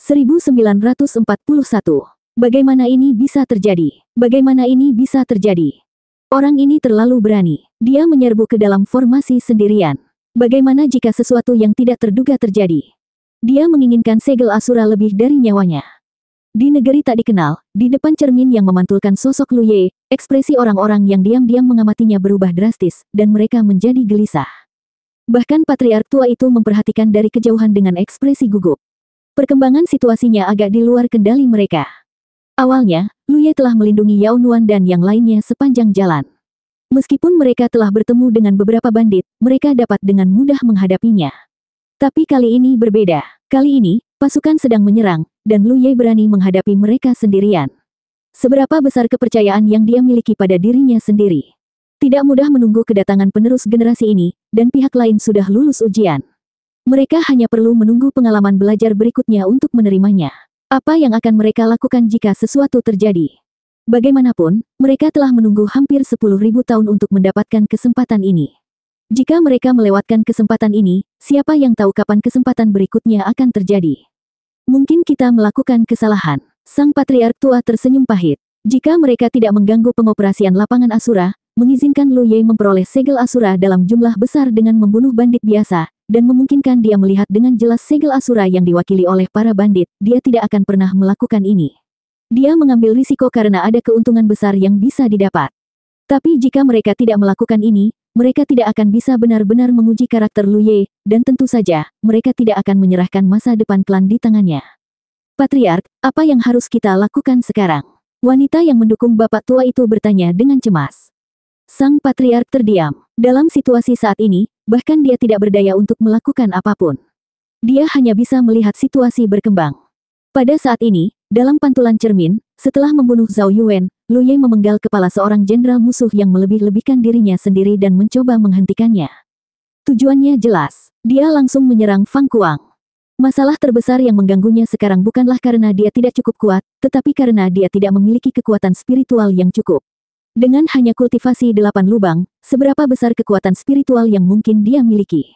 1941. Bagaimana ini bisa terjadi? Bagaimana ini bisa terjadi? Orang ini terlalu berani. Dia menyerbu ke dalam formasi sendirian. Bagaimana jika sesuatu yang tidak terduga terjadi? Dia menginginkan segel Asura lebih dari nyawanya. Di negeri tak dikenal, di depan cermin yang memantulkan sosok Lu Ye, ekspresi orang-orang yang diam-diam mengamatinya berubah drastis, dan mereka menjadi gelisah. Bahkan patriark tua itu memperhatikan dari kejauhan dengan ekspresi gugup. Perkembangan situasinya agak di luar kendali mereka. Awalnya, Lu Ye telah melindungi Yao Nuan dan yang lainnya sepanjang jalan. Meskipun mereka telah bertemu dengan beberapa bandit, mereka dapat dengan mudah menghadapinya. Tapi kali ini berbeda. Kali ini, pasukan sedang menyerang, dan Lu Ye berani menghadapi mereka sendirian. Seberapa besar kepercayaan yang dia miliki pada dirinya sendiri. Tidak mudah menunggu kedatangan penerus generasi ini, dan pihak lain sudah lulus ujian. Mereka hanya perlu menunggu pengalaman belajar berikutnya untuk menerimanya. Apa yang akan mereka lakukan jika sesuatu terjadi? Bagaimanapun, mereka telah menunggu hampir 10.000 tahun untuk mendapatkan kesempatan ini. Jika mereka melewatkan kesempatan ini, siapa yang tahu kapan kesempatan berikutnya akan terjadi? Mungkin kita melakukan kesalahan. Sang patriark tua tersenyum pahit. Jika mereka tidak mengganggu pengoperasian lapangan Asura, mengizinkan Lu Ye memperoleh segel Asura dalam jumlah besar dengan membunuh bandit biasa, dan memungkinkan dia melihat dengan jelas segel Asura yang diwakili oleh para bandit, dia tidak akan pernah melakukan ini. Dia mengambil risiko karena ada keuntungan besar yang bisa didapat. Tapi jika mereka tidak melakukan ini, mereka tidak akan bisa benar-benar menguji karakter Lu Ye, dan tentu saja, mereka tidak akan menyerahkan masa depan klan di tangannya. Patriark, apa yang harus kita lakukan sekarang? Wanita yang mendukung bapak tua itu bertanya dengan cemas. Sang patriark terdiam. Dalam situasi saat ini, bahkan dia tidak berdaya untuk melakukan apapun. Dia hanya bisa melihat situasi berkembang. Pada saat ini, dalam pantulan cermin, setelah membunuh Zhao Yuan, Lu Ye memenggal kepala seorang jenderal musuh yang melebih-lebihkan dirinya sendiri dan mencoba menghentikannya. Tujuannya jelas. Dia langsung menyerang Fang Kuang. Masalah terbesar yang mengganggunya sekarang bukanlah karena dia tidak cukup kuat, tetapi karena dia tidak memiliki kekuatan spiritual yang cukup. Dengan hanya kultivasi 8 lubang, seberapa besar kekuatan spiritual yang mungkin dia miliki?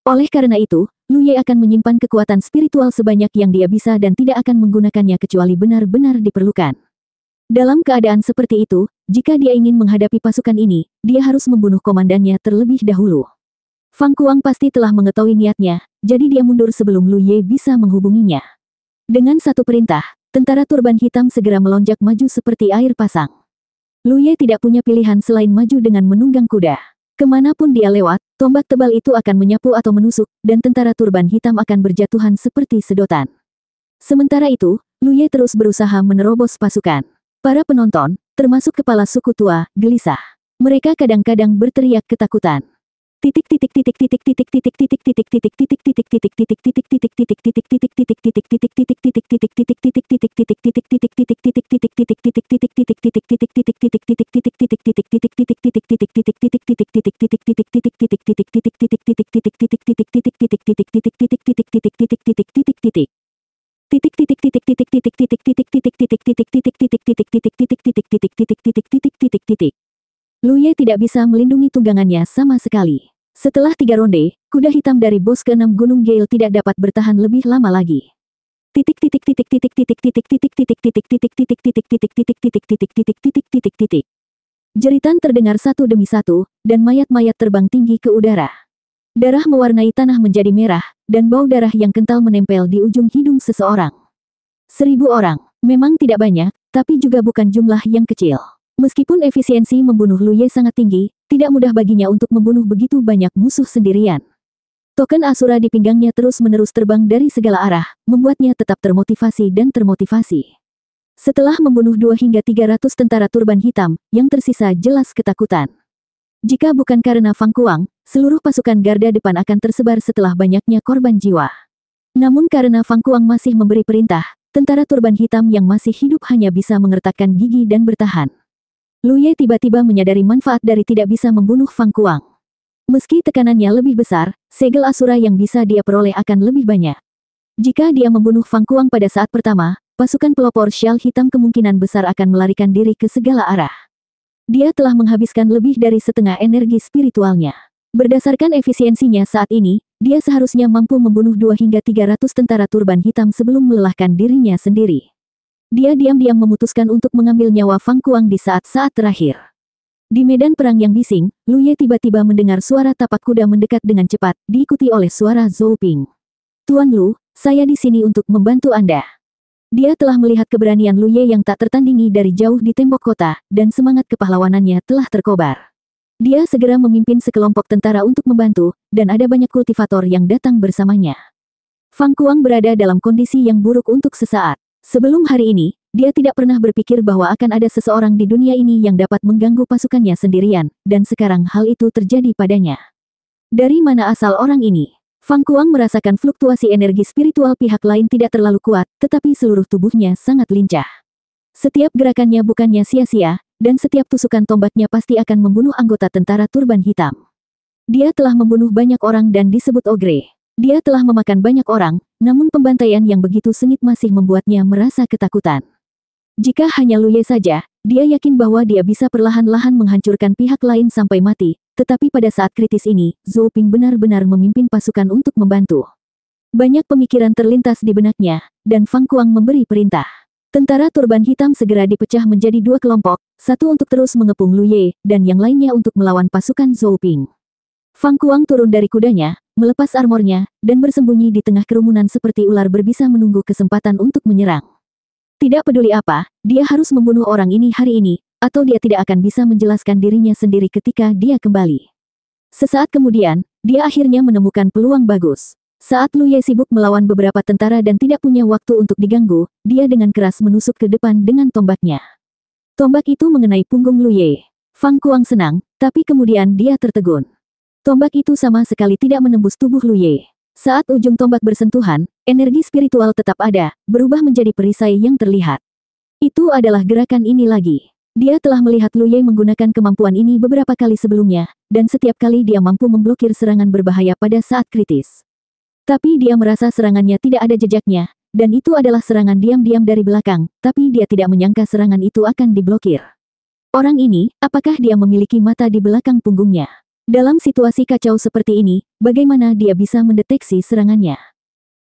Oleh karena itu, Lu Ye akan menyimpan kekuatan spiritual sebanyak yang dia bisa dan tidak akan menggunakannya kecuali benar-benar diperlukan. Dalam keadaan seperti itu, jika dia ingin menghadapi pasukan ini, dia harus membunuh komandannya terlebih dahulu. Fang Kuang pasti telah mengetahui niatnya, jadi dia mundur sebelum Lu Ye bisa menghubunginya. Dengan satu perintah, tentara turban hitam segera melonjak maju seperti air pasang. Lu Ye tidak punya pilihan selain maju dengan menunggang kuda. Kemanapun dia lewat, tombak tebal itu akan menyapu atau menusuk, dan tentara turban hitam akan berjatuhan seperti sedotan. Sementara itu, Lu Ye terus berusaha menerobos pasukan. Para penonton, termasuk kepala suku tua, gelisah. Mereka kadang-kadang berteriak ketakutan. Lu Ye tidak bisa melindungi tunggangannya sama sekali. Setelah 3 ronde, kuda hitam dari bos ke-6 Gunung Gale tidak dapat bertahan lebih lama lagi. Jeritan terdengar satu demi satu, dan mayat-mayat terbang tinggi ke udara. Darah mewarnai tanah menjadi merah, dan bau darah yang kental menempel di ujung hidung seseorang. 1000 orang, memang tidak banyak, tapi juga bukan jumlah yang kecil. Meskipun efisiensi membunuh Lu Ye sangat tinggi, tidak mudah baginya untuk membunuh begitu banyak musuh sendirian. Token Asura di pinggangnya terus-menerus terbang dari segala arah, membuatnya tetap termotivasi dan termotivasi. Setelah membunuh 2 hingga 300 tentara turban hitam, yang tersisa jelas ketakutan. Jika bukan karena Fang Kuang, seluruh pasukan garda depan akan tersebar setelah banyaknya korban jiwa. Namun karena Fang Kuang masih memberi perintah, tentara turban hitam yang masih hidup hanya bisa mengertakkan gigi dan bertahan. Lu Ye tiba-tiba menyadari manfaat dari tidak bisa membunuh Fang Kuang. Meski tekanannya lebih besar, segel Asura yang bisa dia peroleh akan lebih banyak. Jika dia membunuh Fang Kuang pada saat pertama, pasukan pelopor Syal Hitam kemungkinan besar akan melarikan diri ke segala arah. Dia telah menghabiskan lebih dari setengah energi spiritualnya. Berdasarkan efisiensinya saat ini, dia seharusnya mampu membunuh 2 hingga 300 tentara turban hitam sebelum melelahkan dirinya sendiri. Dia diam-diam memutuskan untuk mengambil nyawa Fang Kuang di saat-saat terakhir. Di medan perang yang bising, Lu Ye tiba-tiba mendengar suara tapak kuda mendekat dengan cepat, diikuti oleh suara Zhou Ping. "Tuan Lu, saya di sini untuk membantu Anda." Dia telah melihat keberanian Lu Ye yang tak tertandingi dari jauh di tembok kota, dan semangat kepahlawanannya telah terkobar. Dia segera memimpin sekelompok tentara untuk membantu, dan ada banyak kultivator yang datang bersamanya. Fang Kuang berada dalam kondisi yang buruk untuk sesaat. Sebelum hari ini, dia tidak pernah berpikir bahwa akan ada seseorang di dunia ini yang dapat mengganggu pasukannya sendirian, dan sekarang hal itu terjadi padanya. Dari mana asal orang ini? Fang Kuang merasakan fluktuasi energi spiritual pihak lain tidak terlalu kuat, tetapi seluruh tubuhnya sangat lincah. Setiap gerakannya bukannya sia-sia, dan setiap tusukan tombaknya pasti akan membunuh anggota tentara turban hitam. Dia telah membunuh banyak orang dan disebut ogre. Dia telah memakan banyak orang, namun pembantaian yang begitu sengit masih membuatnya merasa ketakutan. Jika hanya Lu Ye saja, dia yakin bahwa dia bisa perlahan-lahan menghancurkan pihak lain sampai mati, tetapi pada saat kritis ini, Zhou Ping benar-benar memimpin pasukan untuk membantu. Banyak pemikiran terlintas di benaknya, dan Fang Kuang memberi perintah. Tentara turban hitam segera dipecah menjadi 2 kelompok, satu untuk terus mengepung Lu Ye, dan yang lainnya untuk melawan pasukan Zhou Ping. Fang Kuang turun dari kudanya, melepas armornya, dan bersembunyi di tengah kerumunan seperti ular berbisa menunggu kesempatan untuk menyerang. Tidak peduli apa, dia harus membunuh orang ini hari ini, atau dia tidak akan bisa menjelaskan dirinya sendiri ketika dia kembali. Sesaat kemudian, dia akhirnya menemukan peluang bagus. Saat Lu Ye sibuk melawan beberapa tentara dan tidak punya waktu untuk diganggu, dia dengan keras menusuk ke depan dengan tombaknya. Tombak itu mengenai punggung Lu Ye. Fang Kuang senang, tapi kemudian dia tertegun. Tombak itu sama sekali tidak menembus tubuh Lu Ye. Saat ujung tombak bersentuhan, energi spiritual tetap ada, berubah menjadi perisai yang terlihat. Itu adalah gerakan ini lagi. Dia telah melihat Lu Ye menggunakan kemampuan ini beberapa kali sebelumnya, dan setiap kali dia mampu memblokir serangan berbahaya pada saat kritis. Tapi dia merasa serangannya tidak ada jejaknya, dan itu adalah serangan diam-diam dari belakang, tapi dia tidak menyangka serangan itu akan diblokir. Orang ini, apakah dia memiliki mata di belakang punggungnya? Dalam situasi kacau seperti ini, bagaimana dia bisa mendeteksi serangannya?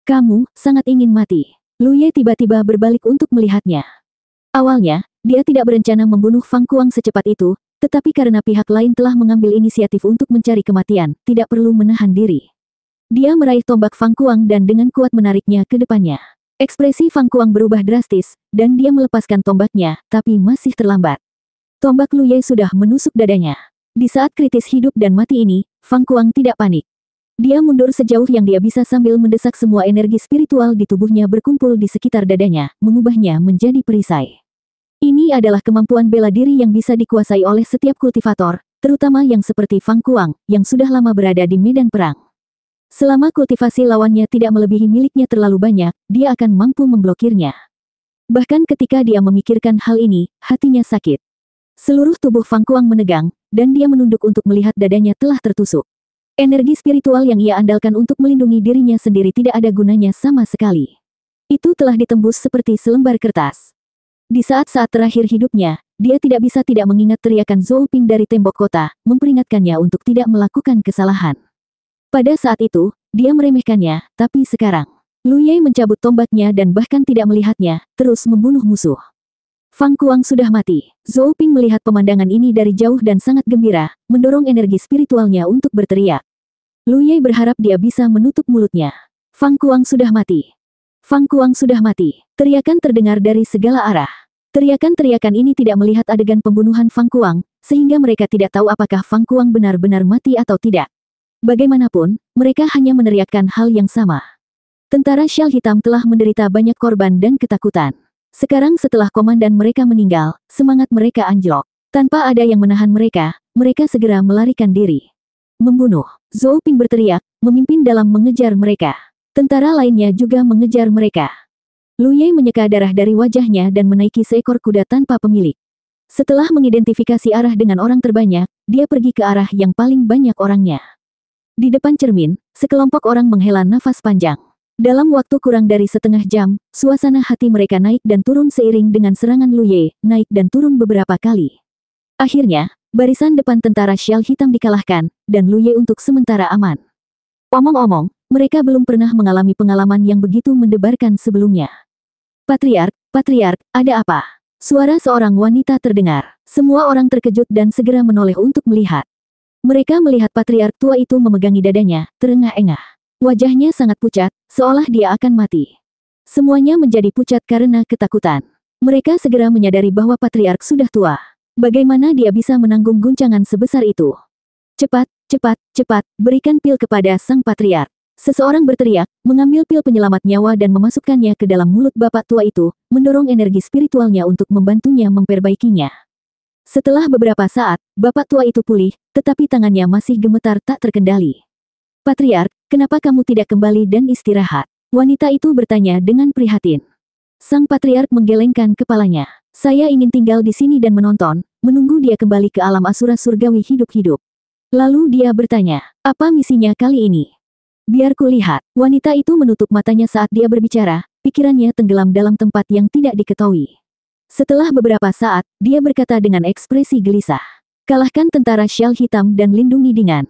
"Kamu sangat ingin mati." Lu Ye tiba-tiba berbalik untuk melihatnya. Awalnya, dia tidak berencana membunuh Fang Kuang secepat itu, tetapi karena pihak lain telah mengambil inisiatif untuk mencari kematian, tidak perlu menahan diri. Dia meraih tombak Fang Kuang dan dengan kuat menariknya ke depannya. Ekspresi Fang Kuang berubah drastis, dan dia melepaskan tombaknya, tapi masih terlambat. Tombak Lu Ye sudah menusuk dadanya. Di saat kritis hidup dan mati ini, Fang Kuang tidak panik. Dia mundur sejauh yang dia bisa sambil mendesak semua energi spiritual di tubuhnya berkumpul di sekitar dadanya, mengubahnya menjadi perisai. Ini adalah kemampuan bela diri yang bisa dikuasai oleh setiap kultivator, terutama yang seperti Fang Kuang, yang sudah lama berada di medan perang. Selama kultivasi lawannya tidak melebihi miliknya terlalu banyak, dia akan mampu memblokirnya. Bahkan ketika dia memikirkan hal ini, hatinya sakit. Seluruh tubuh Fang Kuang menegang, dan dia menunduk untuk melihat dadanya telah tertusuk. Energi spiritual yang ia andalkan untuk melindungi dirinya sendiri tidak ada gunanya sama sekali. Itu telah ditembus seperti selembar kertas. Di saat-saat terakhir hidupnya, dia tidak bisa tidak mengingat teriakan Zhou Ping dari tembok kota, memperingatkannya untuk tidak melakukan kesalahan. Pada saat itu, dia meremehkannya, tapi sekarang, Lu Ye mencabut tombaknya dan bahkan tidak melihatnya, terus membunuh musuh. Fang Kuang sudah mati. Zhou Ping melihat pemandangan ini dari jauh dan sangat gembira, mendorong energi spiritualnya untuk berteriak. Lu Ye berharap dia bisa menutup mulutnya. Fang Kuang sudah mati. Fang Kuang sudah mati. Teriakan terdengar dari segala arah. Teriakan-teriakan ini tidak melihat adegan pembunuhan Fang Kuang, sehingga mereka tidak tahu apakah Fang Kuang benar-benar mati atau tidak. Bagaimanapun, mereka hanya meneriakkan hal yang sama. Tentara Syal Hitam telah menderita banyak korban dan ketakutan. Sekarang setelah komandan mereka meninggal, semangat mereka anjlok. Tanpa ada yang menahan mereka, mereka segera melarikan diri. Membunuh. Zhou Ping berteriak, memimpin dalam mengejar mereka. Tentara lainnya juga mengejar mereka. Lu Ye menyeka darah dari wajahnya dan menaiki seekor kuda tanpa pemilik. Setelah mengidentifikasi arah dengan orang terbanyak, dia pergi ke arah yang paling banyak orangnya. Di depan cermin, sekelompok orang menghela nafas panjang. Dalam waktu kurang dari setengah jam, suasana hati mereka naik dan turun seiring dengan serangan Lu Ye, naik dan turun beberapa kali. Akhirnya, barisan depan tentara Syal Hitam dikalahkan, dan Lu Ye untuk sementara aman. Omong-omong, mereka belum pernah mengalami pengalaman yang begitu mendebarkan sebelumnya. Patriark, Patriark, ada apa? Suara seorang wanita terdengar. Semua orang terkejut dan segera menoleh untuk melihat. Mereka melihat patriark tua itu memegangi dadanya, terengah-engah. Wajahnya sangat pucat, seolah dia akan mati. Semuanya menjadi pucat karena ketakutan. Mereka segera menyadari bahwa patriark sudah tua. Bagaimana dia bisa menanggung guncangan sebesar itu? Cepat, cepat, cepat, berikan pil kepada sang patriark. Seseorang berteriak, mengambil pil penyelamat nyawa dan memasukkannya ke dalam mulut bapak tua itu, mendorong energi spiritualnya untuk membantunya memperbaikinya. Setelah beberapa saat, bapak tua itu pulih, tetapi tangannya masih gemetar tak terkendali. Patriark, kenapa kamu tidak kembali dan istirahat? Wanita itu bertanya dengan prihatin. Sang patriark menggelengkan kepalanya. Saya ingin tinggal di sini dan menonton, menunggu dia kembali ke alam asura surgawi hidup-hidup. Lalu dia bertanya, apa misinya kali ini? Biar kulihat. Wanita itu menutup matanya saat dia berbicara, pikirannya tenggelam dalam tempat yang tidak diketahui. Setelah beberapa saat, dia berkata dengan ekspresi gelisah. Kalahkan tentara Shell hitam dan lindungi dengan.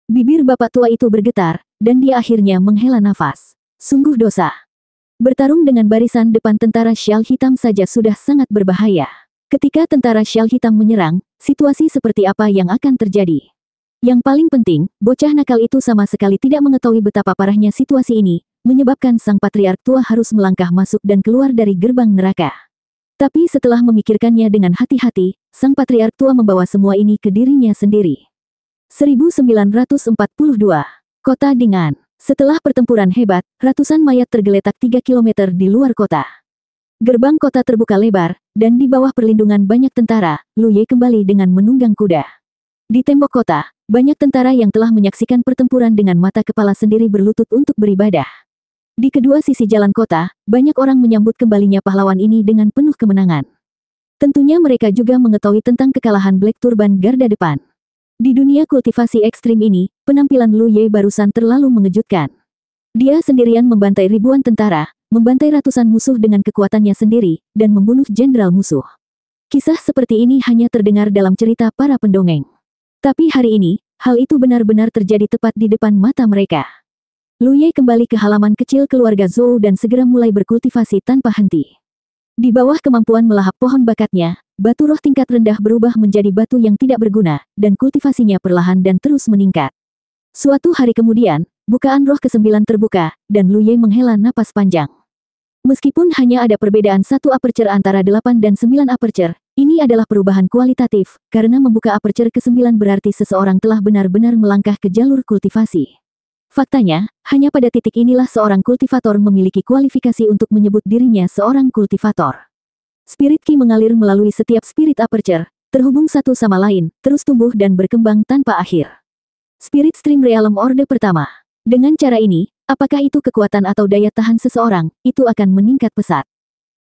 Bibir bapak tua itu bergetar, dan dia akhirnya menghela nafas. Sungguh dosa. Bertarung dengan barisan depan tentara Shell hitam saja sudah sangat berbahaya. Ketika tentara Shell hitam menyerang, situasi seperti apa yang akan terjadi? Yang paling penting, bocah nakal itu sama sekali tidak mengetahui betapa parahnya situasi ini, menyebabkan sang patriark tua harus melangkah masuk dan keluar dari gerbang neraka. Tapi setelah memikirkannya dengan hati-hati, sang patriark tua membawa semua ini ke dirinya sendiri. 1942. Kota Dingan. Setelah pertempuran hebat, ratusan mayat tergeletak 3 km di luar kota. Gerbang kota terbuka lebar, dan di bawah perlindungan banyak tentara, Lu Ye kembali dengan menunggang kuda. Di tembok kota, banyak tentara yang telah menyaksikan pertempuran dengan mata kepala sendiri berlutut untuk beribadah. Di kedua sisi jalan kota, banyak orang menyambut kembalinya pahlawan ini dengan penuh kemenangan. Tentunya mereka juga mengetahui tentang kekalahan Black Turban Garda Depan. Di dunia kultivasi ekstrim ini, penampilan Lu Ye barusan terlalu mengejutkan. Dia sendirian membantai ribuan tentara, membantai ratusan musuh dengan kekuatannya sendiri, dan membunuh jenderal musuh. Kisah seperti ini hanya terdengar dalam cerita para pendongeng. Tapi hari ini, hal itu benar-benar terjadi tepat di depan mata mereka. Lu Ye kembali ke halaman kecil keluarga Zhou dan segera mulai berkultivasi tanpa henti. Di bawah kemampuan melahap pohon bakatnya, batu roh tingkat rendah berubah menjadi batu yang tidak berguna, dan kultivasinya perlahan dan terus meningkat. Suatu hari kemudian, bukaan roh ke-9 terbuka, dan Lu Ye menghela napas panjang. Meskipun hanya ada perbedaan 1 aperture antara 8 dan 9 aperture, ini adalah perubahan kualitatif, karena membuka aperture ke-9 berarti seseorang telah benar-benar melangkah ke jalur kultivasi. Faktanya, hanya pada titik inilah seorang kultivator memiliki kualifikasi untuk menyebut dirinya seorang kultivator. Spirit Ki mengalir melalui setiap spirit aperture, terhubung satu sama lain, terus tumbuh dan berkembang tanpa akhir. Spirit Stream Realm Orde Pertama. Dengan cara ini, apakah itu kekuatan atau daya tahan seseorang, itu akan meningkat pesat.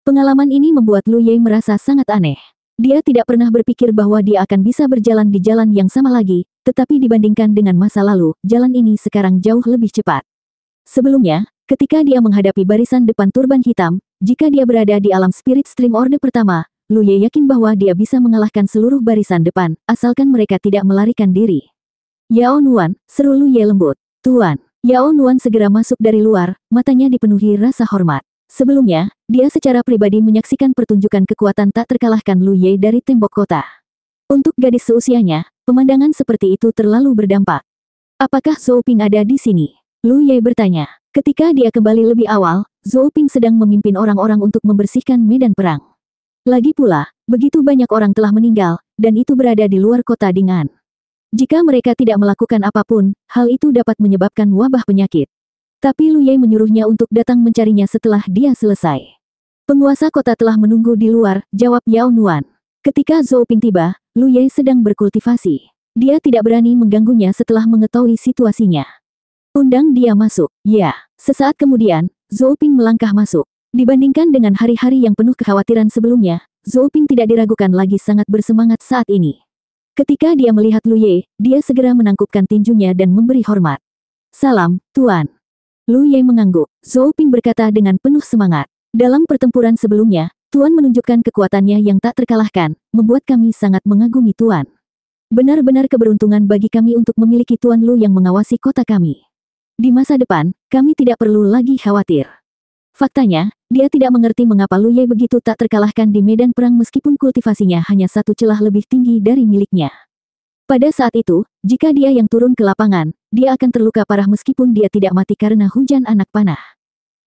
Pengalaman ini membuat Lu Ye merasa sangat aneh. Dia tidak pernah berpikir bahwa dia akan bisa berjalan di jalan yang sama lagi, tetapi dibandingkan dengan masa lalu, jalan ini sekarang jauh lebih cepat. Sebelumnya, ketika dia menghadapi barisan depan turban hitam, jika dia berada di alam Spirit Stream Orde Pertama, Lu Ye yakin bahwa dia bisa mengalahkan seluruh barisan depan, asalkan mereka tidak melarikan diri. Yao Nuan, seru Lu Ye lembut. Tuan. Yao Nuan segera masuk dari luar, matanya dipenuhi rasa hormat. Sebelumnya, dia secara pribadi menyaksikan pertunjukan kekuatan tak terkalahkan Lu Ye dari tembok kota. Untuk gadis seusianya, pemandangan seperti itu terlalu berdampak. Apakah Zhou Ping ada di sini? Lu Ye bertanya. Ketika dia kembali lebih awal, Zhou Ping sedang memimpin orang-orang untuk membersihkan medan perang. Lagi pula, begitu banyak orang telah meninggal, dan itu berada di luar kota Dingan. Jika mereka tidak melakukan apapun, hal itu dapat menyebabkan wabah penyakit. Tapi Lu Ye menyuruhnya untuk datang mencarinya setelah dia selesai. Penguasa kota telah menunggu di luar, jawab Yao Nuan. Ketika Zhou Ping tiba, Lu Ye sedang berkultivasi. Dia tidak berani mengganggunya setelah mengetahui situasinya. Undang dia masuk. Ya. Sesaat kemudian, Zhou Ping melangkah masuk. Dibandingkan dengan hari-hari yang penuh kekhawatiran sebelumnya, Zhou Ping tidak diragukan lagi sangat bersemangat saat ini. Ketika dia melihat Lu Ye, dia segera menangkupkan tinjunya dan memberi hormat. Salam, Tuan. Lu Ye mengangguk. Zhou Ping berkata dengan penuh semangat. Dalam pertempuran sebelumnya, Tuan menunjukkan kekuatannya yang tak terkalahkan, membuat kami sangat mengagumi Tuan. Benar-benar keberuntungan bagi kami untuk memiliki Tuan Lu yang mengawasi kota kami. Di masa depan, kami tidak perlu lagi khawatir. Faktanya, dia tidak mengerti mengapa Lu Ye begitu tak terkalahkan di medan perang meskipun kultivasinya hanya satu celah lebih tinggi dari miliknya. Pada saat itu, jika dia yang turun ke lapangan, dia akan terluka parah meskipun dia tidak mati karena hujan anak panah.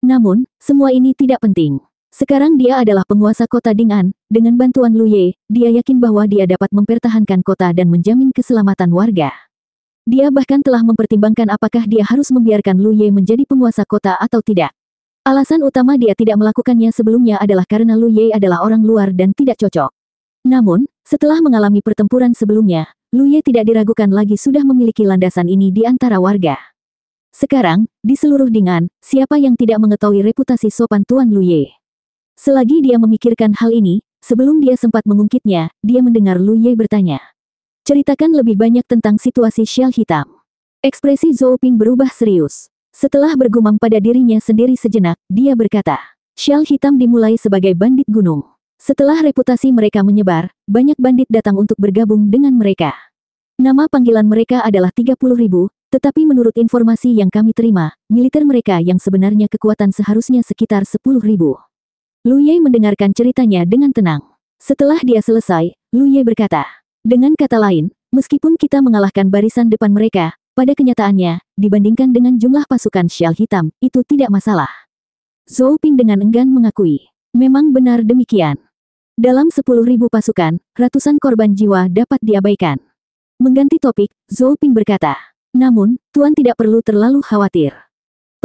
Namun, semua ini tidak penting. Sekarang dia adalah penguasa kota Ding'an, dengan bantuan Lu Ye, dia yakin bahwa dia dapat mempertahankan kota dan menjamin keselamatan warga. Dia bahkan telah mempertimbangkan apakah dia harus membiarkan Lu Ye menjadi penguasa kota atau tidak. Alasan utama dia tidak melakukannya sebelumnya adalah karena Lu Ye adalah orang luar dan tidak cocok. Namun, setelah mengalami pertempuran sebelumnya, Lu Ye tidak diragukan lagi sudah memiliki landasan ini di antara warga. Sekarang, di seluruh Ding'an, siapa yang tidak mengetahui reputasi sopan Tuan Lu Ye? Selagi dia memikirkan hal ini, sebelum dia sempat mengungkitnya, dia mendengar Lu Ye bertanya. Ceritakan lebih banyak tentang situasi Shell Hitam. Ekspresi Zhou Ping berubah serius. Setelah bergumam pada dirinya sendiri sejenak, dia berkata, Shell Hitam dimulai sebagai bandit gunung. Setelah reputasi mereka menyebar, banyak bandit datang untuk bergabung dengan mereka. Nama panggilan mereka adalah 30.000, tetapi menurut informasi yang kami terima, militer mereka yang sebenarnya kekuatan seharusnya sekitar 10.000. Lu Ye mendengarkan ceritanya dengan tenang. Setelah dia selesai, Lu Ye berkata, dengan kata lain, meskipun kita mengalahkan barisan depan mereka, pada kenyataannya, dibandingkan dengan jumlah pasukan Shell Hitam, itu tidak masalah. Zhou Ping dengan enggan mengakui. Memang benar demikian. Dalam 10.000 pasukan, ratusan korban jiwa dapat diabaikan. Mengganti topik, Zhou Ping berkata, namun, Tuan tidak perlu terlalu khawatir.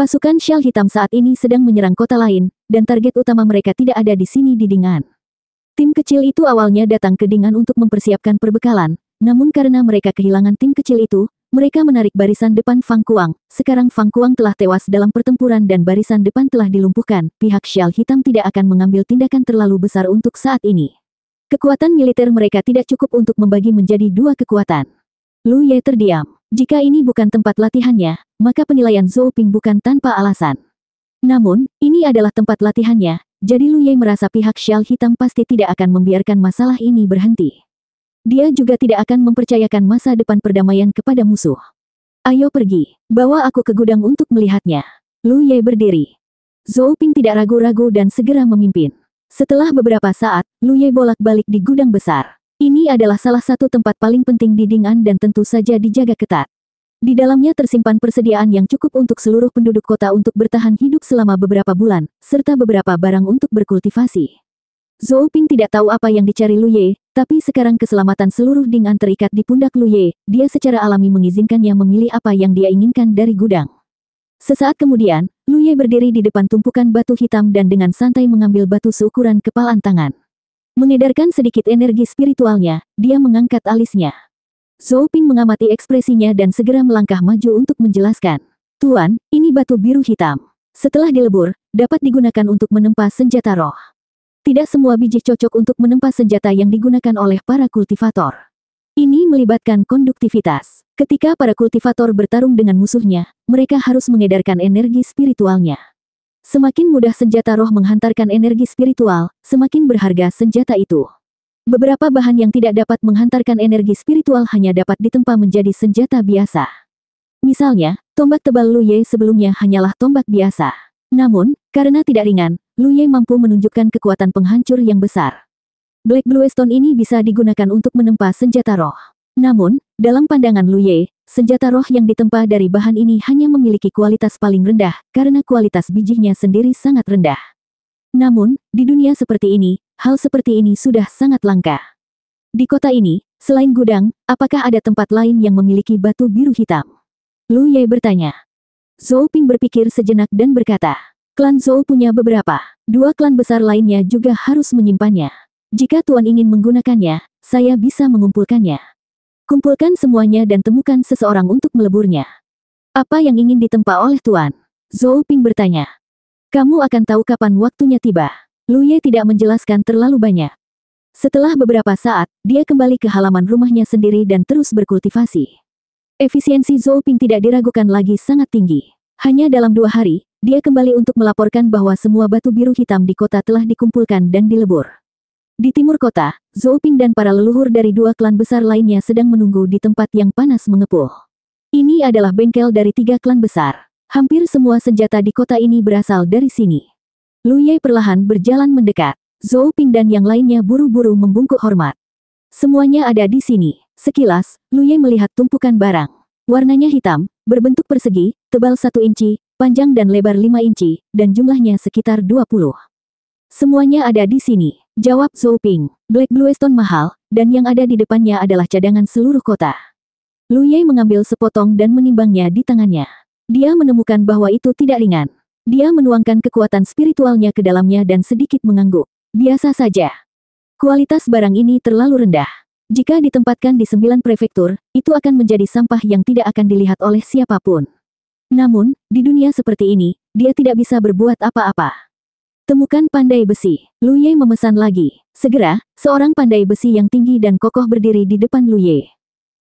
Pasukan Shell Hitam saat ini sedang menyerang kota lain, dan target utama mereka tidak ada di sini di Ding'an. Tim kecil itu awalnya datang ke Ding'an untuk mempersiapkan perbekalan, namun karena mereka kehilangan tim kecil itu, mereka menarik barisan depan Fang Kuang. Sekarang Fang Kuang telah tewas dalam pertempuran dan barisan depan telah dilumpuhkan. Pihak Shell Hitam tidak akan mengambil tindakan terlalu besar untuk saat ini. Kekuatan militer mereka tidak cukup untuk membagi menjadi dua kekuatan. Lu Ye terdiam. Jika ini bukan tempat latihannya, maka penilaian Zhou Ping bukan tanpa alasan. Namun, ini adalah tempat latihannya, jadi Lu Ye merasa pihak Shell Hitam pasti tidak akan membiarkan masalah ini berhenti. Dia juga tidak akan mempercayakan masa depan perdamaian kepada musuh. Ayo pergi, bawa aku ke gudang untuk melihatnya. Lu Ye berdiri. Zhou Ping tidak ragu-ragu dan segera memimpin. Setelah beberapa saat, Lu Ye bolak-balik di gudang besar. Ini adalah salah satu tempat paling penting di Ding'an dan tentu saja dijaga ketat. Di dalamnya tersimpan persediaan yang cukup untuk seluruh penduduk kota untuk bertahan hidup selama beberapa bulan, serta beberapa barang untuk berkultivasi. Zhou Ping tidak tahu apa yang dicari Lu Ye, tapi sekarang keselamatan seluruh Ding'an terikat di pundak Lu Ye, dia secara alami mengizinkannya memilih apa yang dia inginkan dari gudang. Sesaat kemudian, Lu Ye berdiri di depan tumpukan batu hitam dan dengan santai mengambil batu seukuran kepalan tangan. Mengedarkan sedikit energi spiritualnya, dia mengangkat alisnya. Zhou Ping mengamati ekspresinya dan segera melangkah maju untuk menjelaskan. Tuan, ini batu biru hitam. Setelah dilebur, dapat digunakan untuk menempa senjata roh. Tidak semua biji cocok untuk menempa senjata yang digunakan oleh para kultivator. Ini melibatkan konduktivitas. Ketika para kultivator bertarung dengan musuhnya, mereka harus mengedarkan energi spiritualnya. Semakin mudah senjata roh menghantarkan energi spiritual, semakin berharga senjata itu. Beberapa bahan yang tidak dapat menghantarkan energi spiritual hanya dapat ditempa menjadi senjata biasa. Misalnya, tombak tebal Lu Ye sebelumnya hanyalah tombak biasa. Namun, karena tidak ringan, Lu Ye mampu menunjukkan kekuatan penghancur yang besar. Black Blue Stone ini bisa digunakan untuk menempa senjata roh. Namun, dalam pandangan Lu Ye, senjata roh yang ditempa dari bahan ini hanya memiliki kualitas paling rendah, karena kualitas bijinya sendiri sangat rendah. Namun, di dunia seperti ini, hal seperti ini sudah sangat langka. Di kota ini, selain gudang, apakah ada tempat lain yang memiliki batu biru hitam? Lu Ye bertanya. Zhou Ping berpikir sejenak dan berkata, klan Zhou punya beberapa. Dua klan besar lainnya juga harus menyimpannya. Jika Tuan ingin menggunakannya, saya bisa mengumpulkannya. Kumpulkan semuanya dan temukan seseorang untuk meleburnya. Apa yang ingin ditempa oleh Tuan? Zhou Ping bertanya. Kamu akan tahu kapan waktunya tiba. Lu Ye tidak menjelaskan terlalu banyak. Setelah beberapa saat, dia kembali ke halaman rumahnya sendiri dan terus berkultivasi. Efisiensi Zhou Ping tidak diragukan lagi sangat tinggi. Hanya dalam 2 hari, dia kembali untuk melaporkan bahwa semua batu biru hitam di kota telah dikumpulkan dan dilebur. Di timur kota, Zhou Ping dan para leluhur dari 2 klan besar lainnya sedang menunggu di tempat yang panas mengepul. Ini adalah bengkel dari 3 klan besar. Hampir semua senjata di kota ini berasal dari sini. Lu Ye perlahan berjalan mendekat. Zhou Ping dan yang lainnya buru-buru membungkuk hormat. Semuanya ada di sini. Sekilas, Lu Ye melihat tumpukan barang. Warnanya hitam, berbentuk persegi, tebal 1 inci, panjang dan lebar 5 inci, dan jumlahnya sekitar 20. Semuanya ada di sini, jawab Zhou Ping. Black Bluestone mahal, dan yang ada di depannya adalah cadangan seluruh kota. Lu Ye mengambil sepotong dan menimbangnya di tangannya. Dia menemukan bahwa itu tidak ringan. Dia menuangkan kekuatan spiritualnya ke dalamnya dan sedikit mengangguk. Biasa saja. Kualitas barang ini terlalu rendah. Jika ditempatkan di 9 prefektur, itu akan menjadi sampah yang tidak akan dilihat oleh siapapun. Namun, di dunia seperti ini, dia tidak bisa berbuat apa-apa. Temukan pandai besi. Lu Ye memesan lagi. Segera, seorang pandai besi yang tinggi dan kokoh berdiri di depan Lu Ye.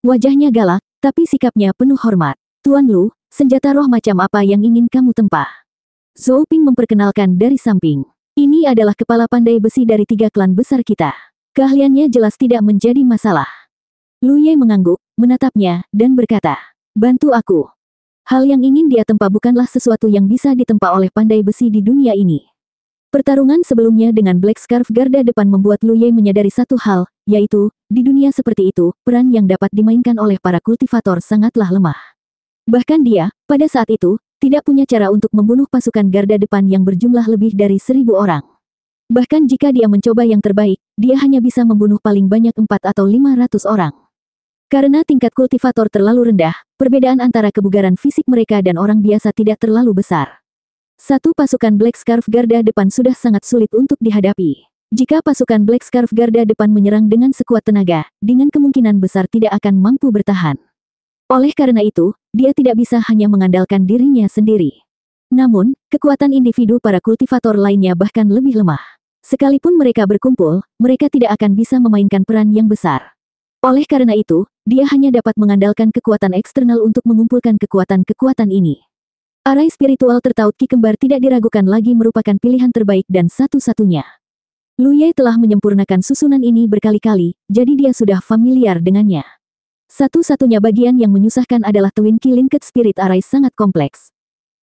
Wajahnya galak, tapi sikapnya penuh hormat. Tuan Lu, senjata roh macam apa yang ingin kamu tempah? Zhou Ping memperkenalkan dari samping. Ini adalah kepala pandai besi dari 3 klan besar kita. Keahliannya jelas tidak menjadi masalah. Lu Ye mengangguk, menatapnya, dan berkata, bantu aku. Hal yang ingin dia tempa bukanlah sesuatu yang bisa ditempa oleh pandai besi di dunia ini. Pertarungan sebelumnya dengan Black Scarf garda depan membuat Lu Ye menyadari satu hal, yaitu, di dunia seperti itu, peran yang dapat dimainkan oleh para kultivator sangatlah lemah. Bahkan dia, pada saat itu, tidak punya cara untuk membunuh pasukan garda depan yang berjumlah lebih dari 1000 orang. Bahkan jika dia mencoba yang terbaik, dia hanya bisa membunuh paling banyak 4 atau 500 orang. Karena tingkat kultivator terlalu rendah, perbedaan antara kebugaran fisik mereka dan orang biasa tidak terlalu besar. Satu pasukan Black Scarf garda depan sudah sangat sulit untuk dihadapi. Jika pasukan Black Scarf garda depan menyerang dengan sekuat tenaga, dengan kemungkinan besar tidak akan mampu bertahan. Oleh karena itu, dia tidak bisa hanya mengandalkan dirinya sendiri. Namun, kekuatan individu para kultivator lainnya bahkan lebih lemah. Sekalipun mereka berkumpul, mereka tidak akan bisa memainkan peran yang besar. Oleh karena itu, dia hanya dapat mengandalkan kekuatan eksternal untuk mengumpulkan kekuatan-kekuatan ini. Arai spiritual tertaut Ki Kembar tidak diragukan lagi merupakan pilihan terbaik dan satu-satunya. Lu Ye telah menyempurnakan susunan ini berkali-kali, jadi dia sudah familiar dengannya. Satu-satunya bagian yang menyusahkan adalah Twin Ki Linked Spirit Arai sangat kompleks.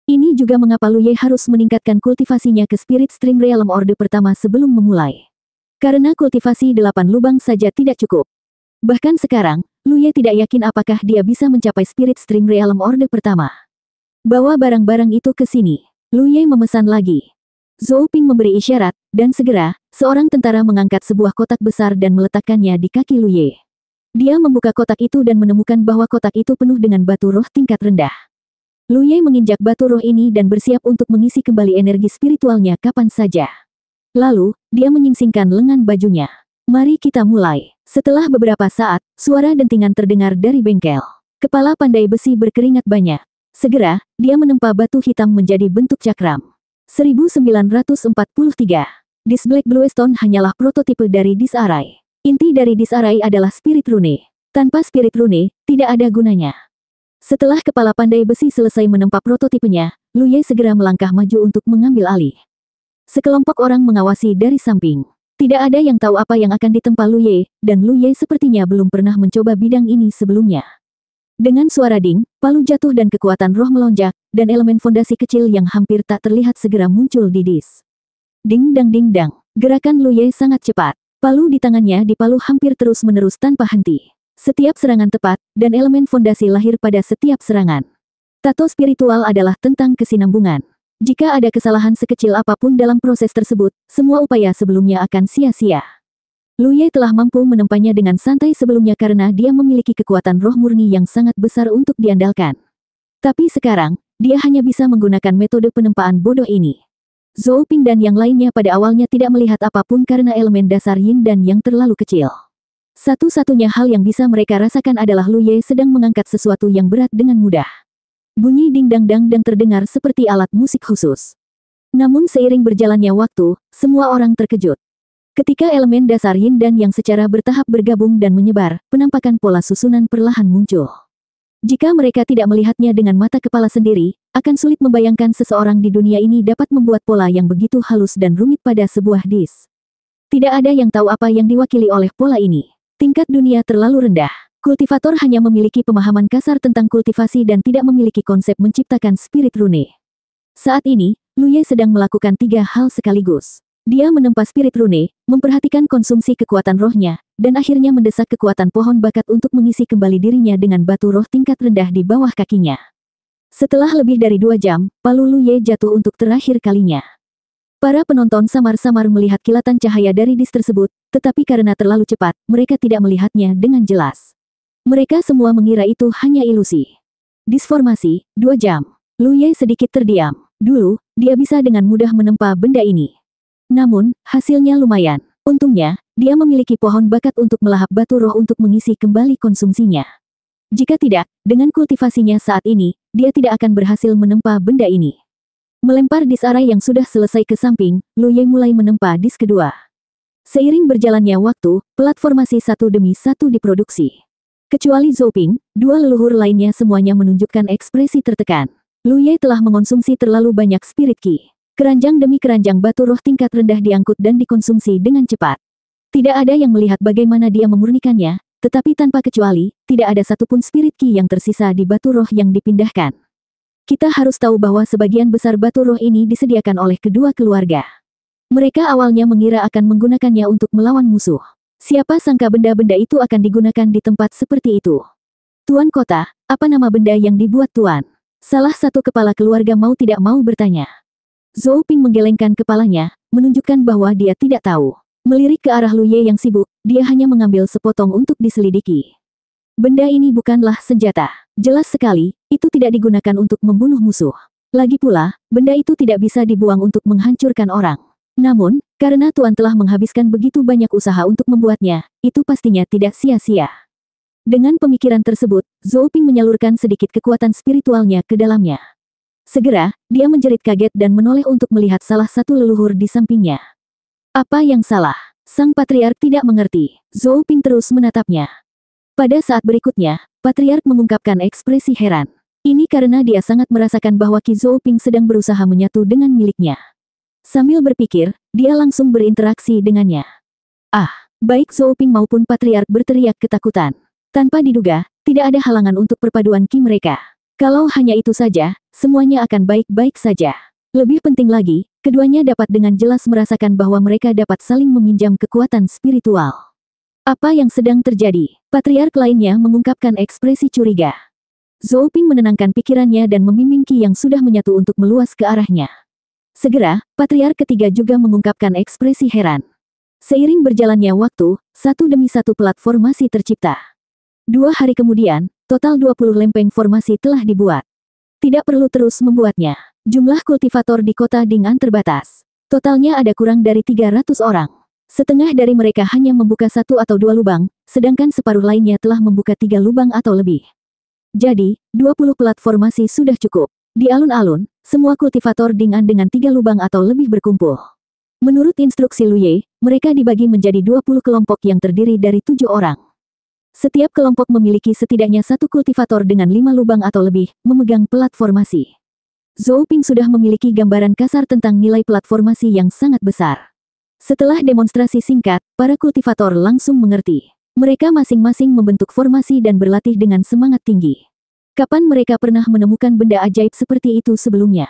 Ini juga mengapa Lu Ye harus meningkatkan kultivasinya ke Spirit Stream Realm Orde pertama sebelum memulai. Karena kultivasi 8 lubang saja tidak cukup. Bahkan sekarang, Lu Ye tidak yakin apakah dia bisa mencapai Spirit Stream Realm Orde pertama. Bawa barang-barang itu ke sini. Lu Ye memesan lagi. Zhou Ping memberi isyarat, dan segera, seorang tentara mengangkat sebuah kotak besar dan meletakkannya di kaki Lu Ye. Dia membuka kotak itu dan menemukan bahwa kotak itu penuh dengan batu roh tingkat rendah. Lu Ye menginjak batu roh ini dan bersiap untuk mengisi kembali energi spiritualnya kapan saja. Lalu, dia menyingsingkan lengan bajunya. Mari kita mulai. Setelah beberapa saat, suara dentingan terdengar dari bengkel. Kepala pandai besi berkeringat banyak. Segera, dia menempa batu hitam menjadi bentuk cakram. 1943. Dis Black Bluestone hanyalah prototipe dari Dis Arai. Inti dari Dis Arai adalah Spirit Rune. Tanpa Spirit Rune, tidak ada gunanya. Setelah kepala pandai besi selesai menempa prototipenya, Lu Ye segera melangkah maju untuk mengambil alih. Sekelompok orang mengawasi dari samping. Tidak ada yang tahu apa yang akan ditempa Lu Ye, dan Lu Ye sepertinya belum pernah mencoba bidang ini sebelumnya. Dengan suara ding, palu jatuh dan kekuatan roh melonjak, dan elemen fondasi kecil yang hampir tak terlihat segera muncul di dis. Ding dang, gerakan Lu Ye sangat cepat. Palu di tangannya dipalu hampir terus-menerus tanpa henti. Setiap serangan tepat, dan elemen fondasi lahir pada setiap serangan. Tato spiritual adalah tentang kesinambungan. Jika ada kesalahan sekecil apapun dalam proses tersebut, semua upaya sebelumnya akan sia-sia. Lu Ye telah mampu menempanya dengan santai sebelumnya karena dia memiliki kekuatan roh murni yang sangat besar untuk diandalkan. Tapi sekarang, dia hanya bisa menggunakan metode penempaan bodoh ini. Zhou Ping dan yang lainnya pada awalnya tidak melihat apapun karena elemen dasar yin dan yang terlalu kecil. Satu-satunya hal yang bisa mereka rasakan adalah Lu Ye sedang mengangkat sesuatu yang berat dengan mudah. Bunyi ding-dang-dang dan terdengar seperti alat musik khusus. Namun seiring berjalannya waktu, semua orang terkejut. Ketika elemen dasar yin dan yang secara bertahap bergabung dan menyebar, penampakan pola susunan perlahan muncul. Jika mereka tidak melihatnya dengan mata kepala sendiri, akan sulit membayangkan seseorang di dunia ini dapat membuat pola yang begitu halus dan rumit pada sebuah dis. Tidak ada yang tahu apa yang diwakili oleh pola ini. Tingkat dunia terlalu rendah. Kultivator hanya memiliki pemahaman kasar tentang kultivasi dan tidak memiliki konsep menciptakan spirit rune. Saat ini, Lu Ye sedang melakukan 3 hal sekaligus. Dia menempa spirit rune, memperhatikan konsumsi kekuatan rohnya, dan akhirnya mendesak kekuatan pohon bakat untuk mengisi kembali dirinya dengan batu roh tingkat rendah di bawah kakinya. Setelah lebih dari 2 jam, palu Lu Ye jatuh untuk terakhir kalinya. Para penonton samar-samar melihat kilatan cahaya dari dis tersebut, tetapi karena terlalu cepat, mereka tidak melihatnya dengan jelas. Mereka semua mengira itu hanya ilusi. Disformasi, 2 jam. Lu Ye sedikit terdiam. Dulu, dia bisa dengan mudah menempa benda ini. Namun, hasilnya lumayan. Untungnya, dia memiliki pohon bakat untuk melahap batu roh untuk mengisi kembali konsumsinya. Jika tidak, dengan kultivasinya saat ini, dia tidak akan berhasil menempa benda ini. Melempar dis arai yang sudah selesai ke samping, Lu Ye mulai menempa dis kedua. Seiring berjalannya waktu, platformasi satu demi satu diproduksi. Kecuali Zhou Ping, 2 leluhur lainnya semuanya menunjukkan ekspresi tertekan. Lu Ye telah mengonsumsi terlalu banyak spirit ki. Keranjang demi keranjang batu roh tingkat rendah diangkut dan dikonsumsi dengan cepat. Tidak ada yang melihat bagaimana dia memurnikannya, tetapi tanpa kecuali, tidak ada satupun spirit ki yang tersisa di batu roh yang dipindahkan. Kita harus tahu bahwa sebagian besar batu roh ini disediakan oleh kedua keluarga. Mereka awalnya mengira akan menggunakannya untuk melawan musuh. Siapa sangka benda-benda itu akan digunakan di tempat seperti itu. Tuan Kota, apa nama benda yang dibuat Tuan? Salah satu kepala keluarga mau tidak mau bertanya. Zhou Ping menggelengkan kepalanya, menunjukkan bahwa dia tidak tahu. Melirik ke arah Lu Ye yang sibuk, dia hanya mengambil sepotong untuk diselidiki. Benda ini bukanlah senjata. Jelas sekali, itu tidak digunakan untuk membunuh musuh. Lagi pula, benda itu tidak bisa dibuang untuk menghancurkan orang. Namun, karena Tuan telah menghabiskan begitu banyak usaha untuk membuatnya, itu pastinya tidak sia-sia. Dengan pemikiran tersebut, Zhou Ping menyalurkan sedikit kekuatan spiritualnya ke dalamnya. Segera, dia menjerit kaget dan menoleh untuk melihat salah satu leluhur di sampingnya. Apa yang salah? Sang Patriark tidak mengerti. Zhou Ping terus menatapnya. Pada saat berikutnya, Patriark mengungkapkan ekspresi heran. Ini karena dia sangat merasakan bahwa Qi Zhou Ping sedang berusaha menyatu dengan miliknya. Sambil berpikir, dia langsung berinteraksi dengannya. Ah, baik Zhou Ping maupun Patriark berteriak ketakutan. Tanpa diduga, tidak ada halangan untuk perpaduan Qi mereka. Kalau hanya itu saja, semuanya akan baik-baik saja. Lebih penting lagi, keduanya dapat dengan jelas merasakan bahwa mereka dapat saling meminjam kekuatan spiritual. Apa yang sedang terjadi? Patriark lainnya mengungkapkan ekspresi curiga. Zhou Ping menenangkan pikirannya dan membimbing Qi yang sudah menyatu untuk meluas ke arahnya. Segera, Patriark ketiga juga mengungkapkan ekspresi heran. Seiring berjalannya waktu, satu demi satu platformasi tercipta. 2 hari kemudian, total 20 lempeng formasi telah dibuat. Tidak perlu terus membuatnya. Jumlah kultivator di kota Ding'an terbatas. Totalnya ada kurang dari 300 orang. Setengah dari mereka hanya membuka 1 atau 2 lubang, sedangkan separuh lainnya telah membuka 3 lubang atau lebih. Jadi, 20 platformasi sudah cukup. Di alun-alun, semua kultivator Ding'an dengan 3 lubang atau lebih berkumpul. Menurut instruksi Lu Ye, mereka dibagi menjadi 20 kelompok yang terdiri dari 7 orang. Setiap kelompok memiliki setidaknya 1 kultivator dengan 5 lubang atau lebih, memegang platformasi. Zhou Ping sudah memiliki gambaran kasar tentang nilai platformasi yang sangat besar. Setelah demonstrasi singkat, para kultivator langsung mengerti. Mereka masing-masing membentuk formasi dan berlatih dengan semangat tinggi. Kapan mereka pernah menemukan benda ajaib seperti itu sebelumnya?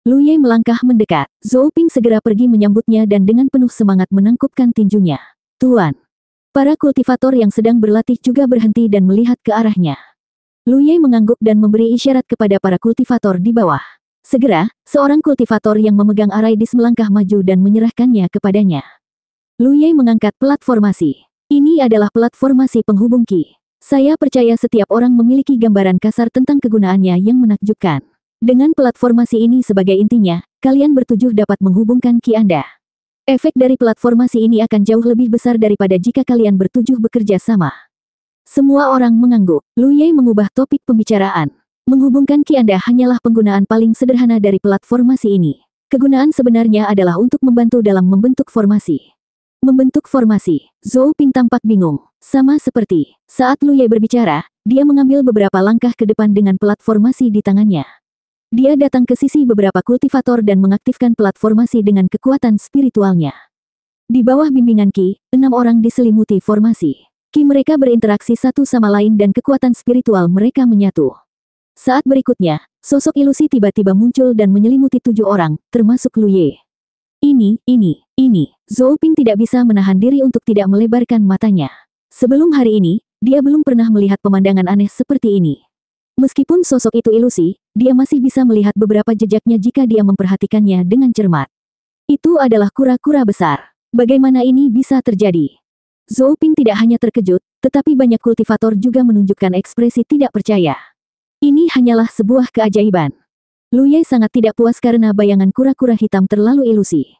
Lu Ye melangkah mendekat. Zhou Ping segera pergi menyambutnya dan dengan penuh semangat menangkupkan tinjunya. Tuan. Para kultivator yang sedang berlatih juga berhenti dan melihat ke arahnya. Lu Ye mengangguk dan memberi isyarat kepada para kultivator di bawah. Segera, seorang kultivator yang memegang arai dis melangkah maju dan menyerahkannya kepadanya. Lu Ye mengangkat platformasi. Ini adalah platformasi penghubung Qi. Saya percaya setiap orang memiliki gambaran kasar tentang kegunaannya yang menakjubkan. Dengan platformasi ini sebagai intinya, kalian bertujuh dapat menghubungkan Qi Anda. Efek dari platformasi ini akan jauh lebih besar daripada jika kalian bertujuh bekerja sama. Semua orang mengangguk. Lu Ye mengubah topik pembicaraan. Menghubungkan Qi Anda hanyalah penggunaan paling sederhana dari platformasi ini. Kegunaan sebenarnya adalah untuk membantu dalam membentuk formasi. Membentuk formasi. Zhou Ping tampak bingung. Sama seperti saat Lu Ye berbicara, dia mengambil beberapa langkah ke depan dengan platformasi di tangannya. Dia datang ke sisi beberapa kultivator dan mengaktifkan platformasi dengan kekuatan spiritualnya. Di bawah bimbingan Qi, 6 orang diselimuti formasi. Ki mereka berinteraksi satu sama lain dan kekuatan spiritual mereka menyatu. Saat berikutnya, sosok ilusi tiba-tiba muncul dan menyelimuti 7 orang, termasuk Lu Ye. Ini. Zhou Ping tidak bisa menahan diri untuk tidak melebarkan matanya. Sebelum hari ini, dia belum pernah melihat pemandangan aneh seperti ini. Meskipun sosok itu ilusi, dia masih bisa melihat beberapa jejaknya jika dia memperhatikannya dengan cermat. Itu adalah kura-kura besar. Bagaimana ini bisa terjadi? Zhou Ping tidak hanya terkejut, tetapi banyak kultivator juga menunjukkan ekspresi tidak percaya. Ini hanyalah sebuah keajaiban. Lu Ye sangat tidak puas karena bayangan kura-kura hitam terlalu ilusi.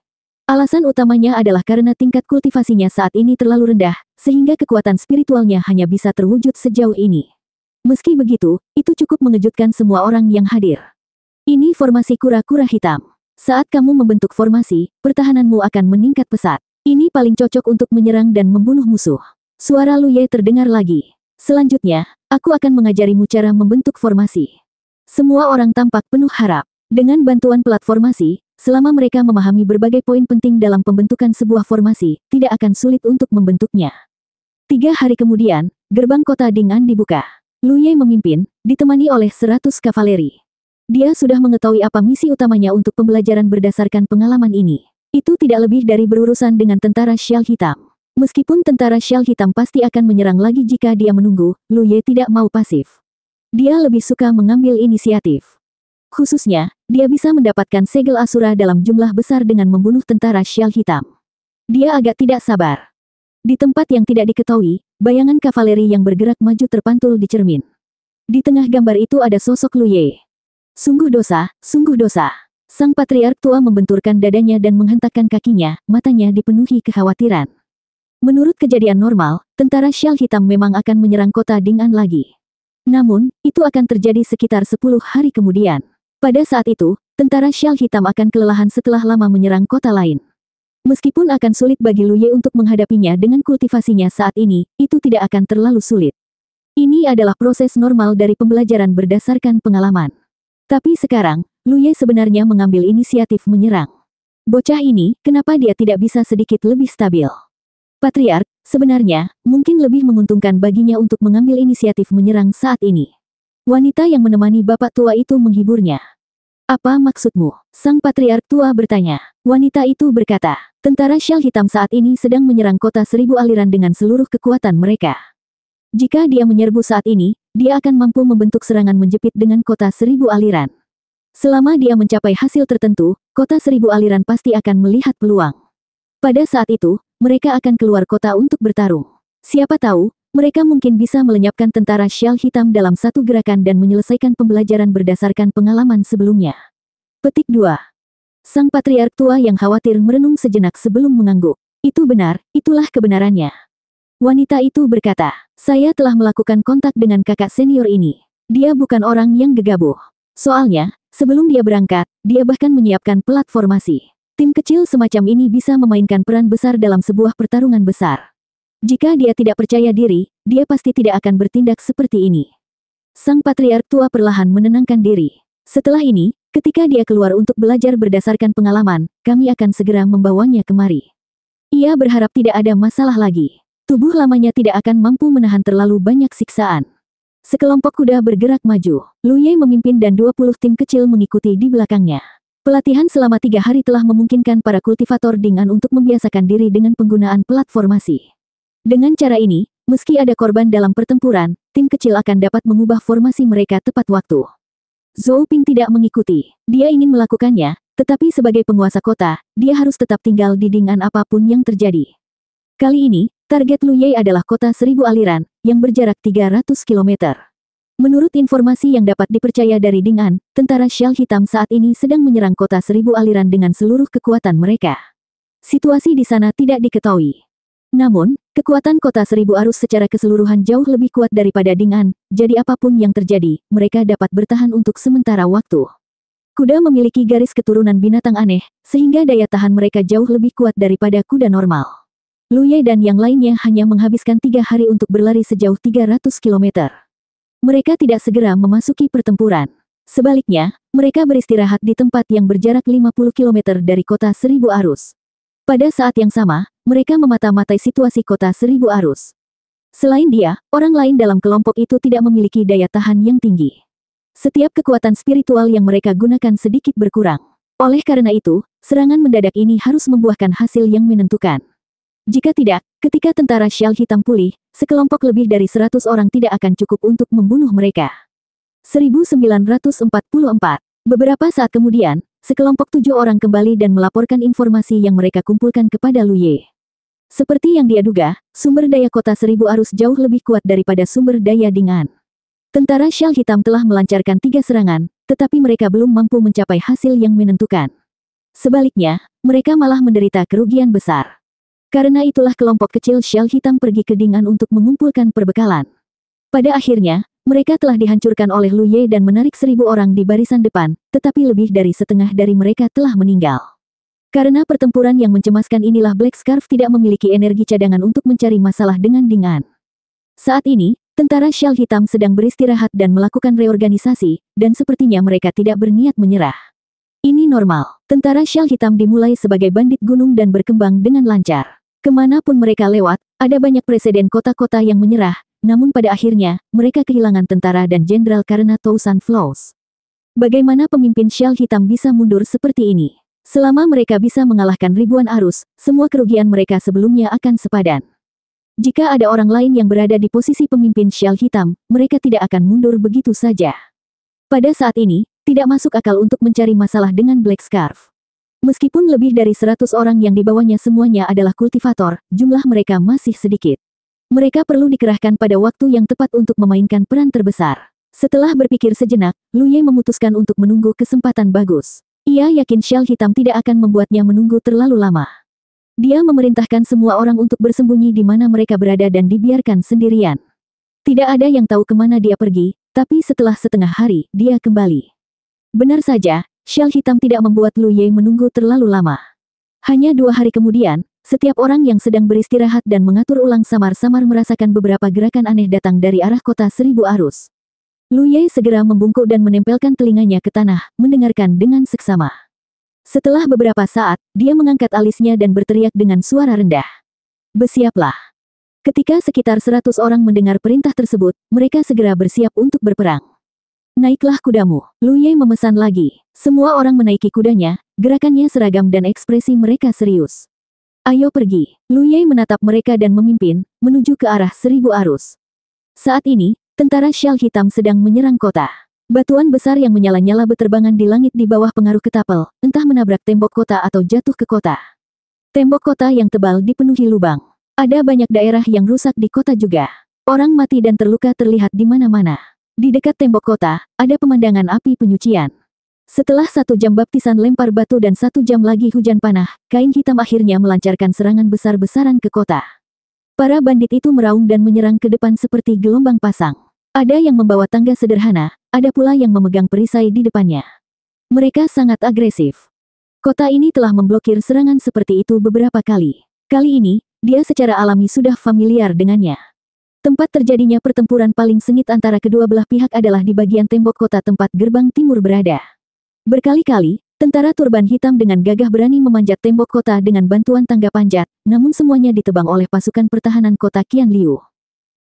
Alasan utamanya adalah karena tingkat kultivasinya saat ini terlalu rendah, sehingga kekuatan spiritualnya hanya bisa terwujud sejauh ini. Meski begitu, itu cukup mengejutkan semua orang yang hadir. Ini formasi kura-kura hitam. Saat kamu membentuk formasi, pertahananmu akan meningkat pesat. Ini paling cocok untuk menyerang dan membunuh musuh. Suara Lu Ye terdengar lagi. Selanjutnya, aku akan mengajarimu cara membentuk formasi. Semua orang tampak penuh harap. Dengan bantuan platformasi, selama mereka memahami berbagai poin penting dalam pembentukan sebuah formasi, tidak akan sulit untuk membentuknya. 3 hari kemudian, gerbang kota Ding'an dibuka. Lu Ye memimpin, ditemani oleh 100 kavaleri. Dia sudah mengetahui apa misi utamanya untuk pembelajaran berdasarkan pengalaman ini. Itu tidak lebih dari berurusan dengan tentara Shell Hitam. Meskipun tentara Shell Hitam pasti akan menyerang lagi jika dia menunggu, Lu Ye tidak mau pasif. Dia lebih suka mengambil inisiatif. Khususnya, dia bisa mendapatkan segel Asura dalam jumlah besar dengan membunuh tentara Shell Hitam. Dia agak tidak sabar. Di tempat yang tidak diketahui, bayangan kavaleri yang bergerak maju terpantul di cermin. Di tengah gambar itu ada sosok Lu Ye. Sungguh dosa, sungguh dosa. Sang patriark tua membenturkan dadanya dan menghentakkan kakinya, matanya dipenuhi kekhawatiran. Menurut kejadian normal, tentara Shell Hitam memang akan menyerang kota Ding'an lagi. Namun, itu akan terjadi sekitar 10 hari kemudian. Pada saat itu, tentara Shell Hitam akan kelelahan setelah lama menyerang kota lain. Meskipun akan sulit bagi Lu Ye untuk menghadapinya dengan kultivasinya saat ini, itu tidak akan terlalu sulit. Ini adalah proses normal dari pembelajaran berdasarkan pengalaman. Tapi sekarang, Lu Ye sebenarnya mengambil inisiatif menyerang. Bocah ini, kenapa dia tidak bisa sedikit lebih stabil? Patriark, sebenarnya, mungkin lebih menguntungkan baginya untuk mengambil inisiatif menyerang saat ini. Wanita yang menemani bapak tua itu menghiburnya. Apa maksudmu? Sang patriark tua bertanya. Wanita itu berkata, tentara Shell Hitam saat ini sedang menyerang kota 1000 aliran dengan seluruh kekuatan mereka. Jika dia menyerbu saat ini, dia akan mampu membentuk serangan menjepit dengan kota 1000 aliran. Selama dia mencapai hasil tertentu, kota 1000 aliran pasti akan melihat peluang. Pada saat itu, mereka akan keluar kota untuk bertarung. Siapa tahu, mereka mungkin bisa melenyapkan tentara Shell Hitam dalam satu gerakan dan menyelesaikan pembelajaran berdasarkan pengalaman sebelumnya. Petik 2. Sang patriark tua yang khawatir merenung sejenak sebelum mengangguk. Itu benar, itulah kebenarannya. Wanita itu berkata, saya telah melakukan kontak dengan kakak senior ini. Dia bukan orang yang gegabah. Soalnya, sebelum dia berangkat, dia bahkan menyiapkan platformasi. Tim kecil semacam ini bisa memainkan peran besar dalam sebuah pertarungan besar. Jika dia tidak percaya diri, dia pasti tidak akan bertindak seperti ini. Sang patriark tua perlahan menenangkan diri. Setelah ini, ketika dia keluar untuk belajar berdasarkan pengalaman, kami akan segera membawanya kemari. Ia berharap tidak ada masalah lagi. Tubuh lamanya tidak akan mampu menahan terlalu banyak siksaan. Sekelompok kuda bergerak maju. Lu Ye memimpin dan 20 tim kecil mengikuti di belakangnya. Pelatihan selama 3 hari telah memungkinkan para kultivator Ding'an untuk membiasakan diri dengan penggunaan platformasi. Dengan cara ini, meski ada korban dalam pertempuran, tim kecil akan dapat mengubah formasi mereka tepat waktu. Zhou Ping tidak mengikuti. Dia ingin melakukannya, tetapi sebagai penguasa kota, dia harus tetap tinggal di Ding'an apapun yang terjadi. Kali ini, target Lu Ye adalah kota 1000 aliran, yang berjarak 300 km. Menurut informasi yang dapat dipercaya dari Ding'an, tentara Shell Hitam saat ini sedang menyerang kota 1000 aliran dengan seluruh kekuatan mereka. Situasi di sana tidak diketahui. Namun, kekuatan kota 1000 arus secara keseluruhan jauh lebih kuat daripada Ding'an, jadi apapun yang terjadi, mereka dapat bertahan untuk sementara waktu. Kuda memiliki garis keturunan binatang aneh, sehingga daya tahan mereka jauh lebih kuat daripada kuda normal. Lu Ye dan yang lainnya hanya menghabiskan 3 hari untuk berlari sejauh 300 km. Mereka tidak segera memasuki pertempuran. Sebaliknya, mereka beristirahat di tempat yang berjarak 50 km dari kota 1000 arus. Pada saat yang sama, mereka memata-matai situasi kota 1000 arus. Selain dia, orang lain dalam kelompok itu tidak memiliki daya tahan yang tinggi. Setiap kekuatan spiritual yang mereka gunakan sedikit berkurang. Oleh karena itu, serangan mendadak ini harus membuahkan hasil yang menentukan. Jika tidak, ketika tentara Shell Hitam pulih, sekelompok lebih dari 100 orang tidak akan cukup untuk membunuh mereka. 1944. Beberapa saat kemudian, sekelompok 7 orang kembali dan melaporkan informasi yang mereka kumpulkan kepada Lu Ye. Seperti yang dia duga, sumber daya kota 1000 arus jauh lebih kuat daripada sumber daya Ding'an. Tentara Shell Hitam telah melancarkan 3 serangan, tetapi mereka belum mampu mencapai hasil yang menentukan. Sebaliknya, mereka malah menderita kerugian besar. Karena itulah kelompok kecil Shell Hitam pergi ke Ding'an untuk mengumpulkan perbekalan. Pada akhirnya, mereka telah dihancurkan oleh Lu Ye dan menarik 1000 orang di barisan depan, tetapi lebih dari setengah dari mereka telah meninggal. Karena pertempuran yang mencemaskan inilah Black Scarf tidak memiliki energi cadangan untuk mencari masalah dengan Ding'an. Saat ini, tentara Shell Hitam sedang beristirahat dan melakukan reorganisasi, dan sepertinya mereka tidak berniat menyerah. Ini normal. Tentara Shell Hitam dimulai sebagai bandit gunung dan berkembang dengan lancar. Kemanapun mereka lewat, ada banyak presiden kota-kota yang menyerah, namun pada akhirnya, mereka kehilangan tentara dan jenderal karena Tousan Flows. Bagaimana pemimpin Shell Hitam bisa mundur seperti ini? Selama mereka bisa mengalahkan ribuan arus, semua kerugian mereka sebelumnya akan sepadan. Jika ada orang lain yang berada di posisi pemimpin Shell Hitam, mereka tidak akan mundur begitu saja. Pada saat ini, tidak masuk akal untuk mencari masalah dengan Black Scarf. Meskipun lebih dari 100 orang yang dibawanya semuanya adalah kultivator, jumlah mereka masih sedikit. Mereka perlu dikerahkan pada waktu yang tepat untuk memainkan peran terbesar. Setelah berpikir sejenak, Lu Ye memutuskan untuk menunggu kesempatan bagus. Ia yakin Shell Hitam tidak akan membuatnya menunggu terlalu lama. Dia memerintahkan semua orang untuk bersembunyi di mana mereka berada dan dibiarkan sendirian. Tidak ada yang tahu kemana dia pergi, tapi setelah setengah hari, dia kembali. Benar saja, Shell Hitam tidak membuat Lu Ye menunggu terlalu lama. Hanya 2 hari kemudian, setiap orang yang sedang beristirahat dan mengatur ulang samar-samar merasakan beberapa gerakan aneh datang dari arah kota 1000 arus. Lu Ye segera membungkuk dan menempelkan telinganya ke tanah, mendengarkan dengan seksama. Setelah beberapa saat, dia mengangkat alisnya dan berteriak dengan suara rendah. Bersiaplah. Ketika sekitar 100 orang mendengar perintah tersebut, mereka segera bersiap untuk berperang. Naiklah kudamu, Lu Ye memesan lagi. Semua orang menaiki kudanya, gerakannya seragam dan ekspresi mereka serius. Ayo pergi. Lu Ye menatap mereka dan memimpin, menuju ke arah 1000 arus. Saat ini, tentara Shell Hitam sedang menyerang kota. Batuan besar yang menyala-nyala berterbangan di langit di bawah pengaruh ketapel, entah menabrak tembok kota atau jatuh ke kota. Tembok kota yang tebal dipenuhi lubang. Ada banyak daerah yang rusak di kota juga. Orang mati dan terluka terlihat di mana-mana. Di dekat tembok kota, ada pemandangan api penyucian. Setelah 1 jam baptisan lempar batu dan 1 jam lagi hujan panah, kain hitam akhirnya melancarkan serangan besar-besaran ke kota. Para bandit itu meraung dan menyerang ke depan seperti gelombang pasang. Ada yang membawa tangga sederhana, ada pula yang memegang perisai di depannya. Mereka sangat agresif. Kota ini telah memblokir serangan seperti itu beberapa kali. Kali ini, dia secara alami sudah familiar dengannya. Tempat terjadinya pertempuran paling sengit antara kedua belah pihak adalah di bagian tembok kota tempat gerbang timur berada. Berkali-kali, tentara turban hitam dengan gagah berani memanjat tembok kota dengan bantuan tangga panjat, namun semuanya ditebang oleh pasukan pertahanan kota Qian Liu.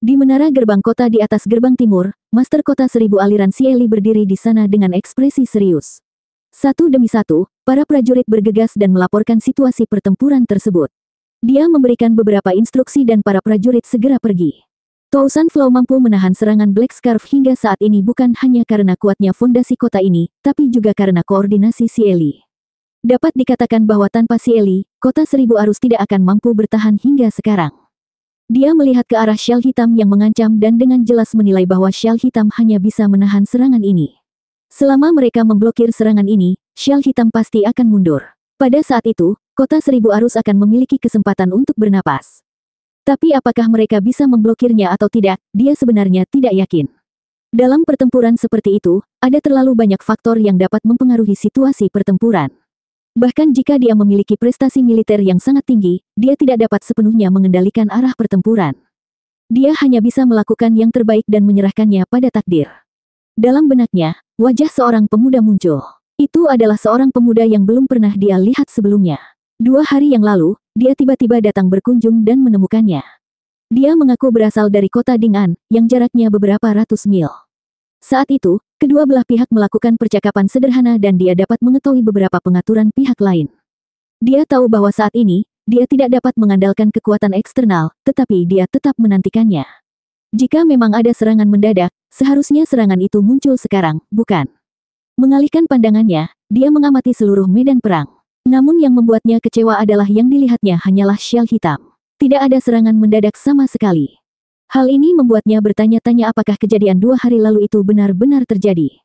Di menara gerbang kota di atas gerbang timur, Master Kota 1000 aliran Sieli berdiri di sana dengan ekspresi serius. Satu demi satu, para prajurit bergegas dan melaporkan situasi pertempuran tersebut. Dia memberikan beberapa instruksi dan para prajurit segera pergi. Tousan Flow mampu menahan serangan Black Scarf hingga saat ini bukan hanya karena kuatnya fondasi kota ini, tapi juga karena koordinasi Sieli. Dapat dikatakan bahwa tanpa Sieli, kota 1000 arus tidak akan mampu bertahan hingga sekarang. Dia melihat ke arah Shell Hitam yang mengancam dan dengan jelas menilai bahwa Shell Hitam hanya bisa menahan serangan ini. Selama mereka memblokir serangan ini, Shell Hitam pasti akan mundur. Pada saat itu, kota 1000 arus akan memiliki kesempatan untuk bernapas. Tapi apakah mereka bisa memblokirnya atau tidak, dia sebenarnya tidak yakin. Dalam pertempuran seperti itu, ada terlalu banyak faktor yang dapat mempengaruhi situasi pertempuran. Bahkan jika dia memiliki prestasi militer yang sangat tinggi, dia tidak dapat sepenuhnya mengendalikan arah pertempuran. Dia hanya bisa melakukan yang terbaik dan menyerahkannya pada takdir. Dalam benaknya, wajah seorang pemuda muncul. Itu adalah seorang pemuda yang belum pernah dia lihat sebelumnya. 2 hari yang lalu, dia tiba-tiba datang berkunjung dan menemukannya. Dia mengaku berasal dari kota Ding'an, yang jaraknya beberapa ratus mil. Saat itu, kedua belah pihak melakukan percakapan sederhana dan dia dapat mengetahui beberapa pengaturan pihak lain. Dia tahu bahwa saat ini, dia tidak dapat mengandalkan kekuatan eksternal, tetapi dia tetap menantikannya. Jika memang ada serangan mendadak, seharusnya serangan itu muncul sekarang, bukan? Mengalihkan pandangannya, dia mengamati seluruh medan perang. Namun yang membuatnya kecewa adalah yang dilihatnya hanyalah syal hitam. Tidak ada serangan mendadak sama sekali. Hal ini membuatnya bertanya-tanya apakah kejadian 2 hari lalu itu benar-benar terjadi.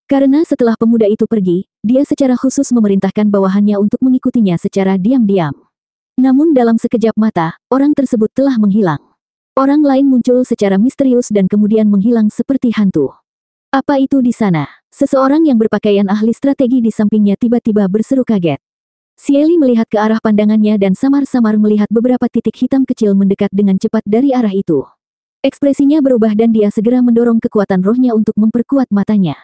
Karena setelah pemuda itu pergi, dia secara khusus memerintahkan bawahannya untuk mengikutinya secara diam-diam. Namun dalam sekejap mata, orang tersebut telah menghilang. Orang lain muncul secara misterius dan kemudian menghilang seperti hantu. Apa itu di sana? Seseorang yang berpakaian ahli strategi di sampingnya tiba-tiba berseru kaget. Sieli melihat ke arah pandangannya dan samar-samar melihat beberapa titik hitam kecil mendekat dengan cepat dari arah itu. Ekspresinya berubah dan dia segera mendorong kekuatan rohnya untuk memperkuat matanya.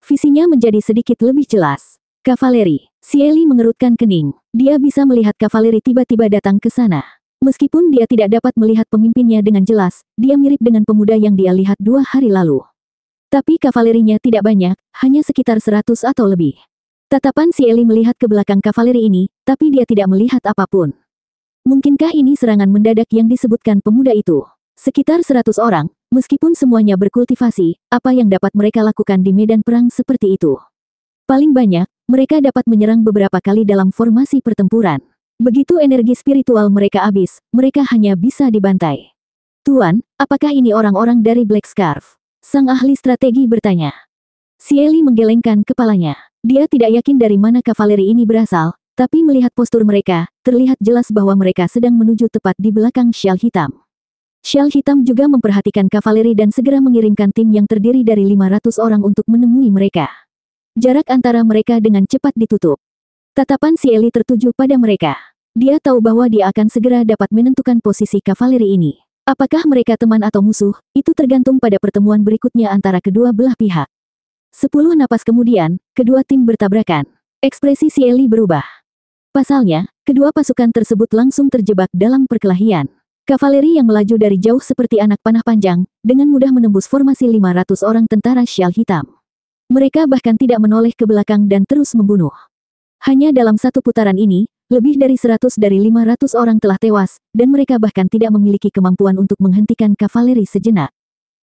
Visinya menjadi sedikit lebih jelas. Kavaleri. Sieli mengerutkan kening. Dia bisa melihat kavaleri tiba-tiba datang ke sana. Meskipun dia tidak dapat melihat pemimpinnya dengan jelas, dia mirip dengan pemuda yang dia lihat 2 hari lalu. Tapi kavalerinya tidak banyak, hanya sekitar 100 atau lebih. Tatapan Sieli melihat ke belakang kavaleri ini, tapi dia tidak melihat apapun. Mungkinkah ini serangan mendadak yang disebutkan pemuda itu? Sekitar 100 orang, meskipun semuanya berkultivasi, apa yang dapat mereka lakukan di medan perang seperti itu? Paling banyak, mereka dapat menyerang beberapa kali dalam formasi pertempuran. Begitu energi spiritual mereka habis, mereka hanya bisa dibantai. Tuan, apakah ini orang-orang dari Black Scarf? Sang ahli strategi bertanya. Sieli menggelengkan kepalanya. Dia tidak yakin dari mana kavaleri ini berasal, tapi melihat postur mereka, terlihat jelas bahwa mereka sedang menuju tepat di belakang syal hitam. Syal hitam juga memperhatikan kavaleri dan segera mengirimkan tim yang terdiri dari 500 orang untuk menemui mereka. Jarak antara mereka dengan cepat ditutup. Tatapan Sieli tertuju pada mereka. Dia tahu bahwa dia akan segera dapat menentukan posisi kavaleri ini. Apakah mereka teman atau musuh, itu tergantung pada pertemuan berikutnya antara kedua belah pihak. 10 napas kemudian, kedua tim bertabrakan. Ekspresi Sieli berubah. Pasalnya, kedua pasukan tersebut langsung terjebak dalam perkelahian. Kavaleri yang melaju dari jauh seperti anak panah panjang, dengan mudah menembus formasi 500 orang tentara syal hitam. Mereka bahkan tidak menoleh ke belakang dan terus membunuh. Hanya dalam satu putaran ini, lebih dari 100 dari 500 orang telah tewas, dan mereka bahkan tidak memiliki kemampuan untuk menghentikan kavaleri sejenak.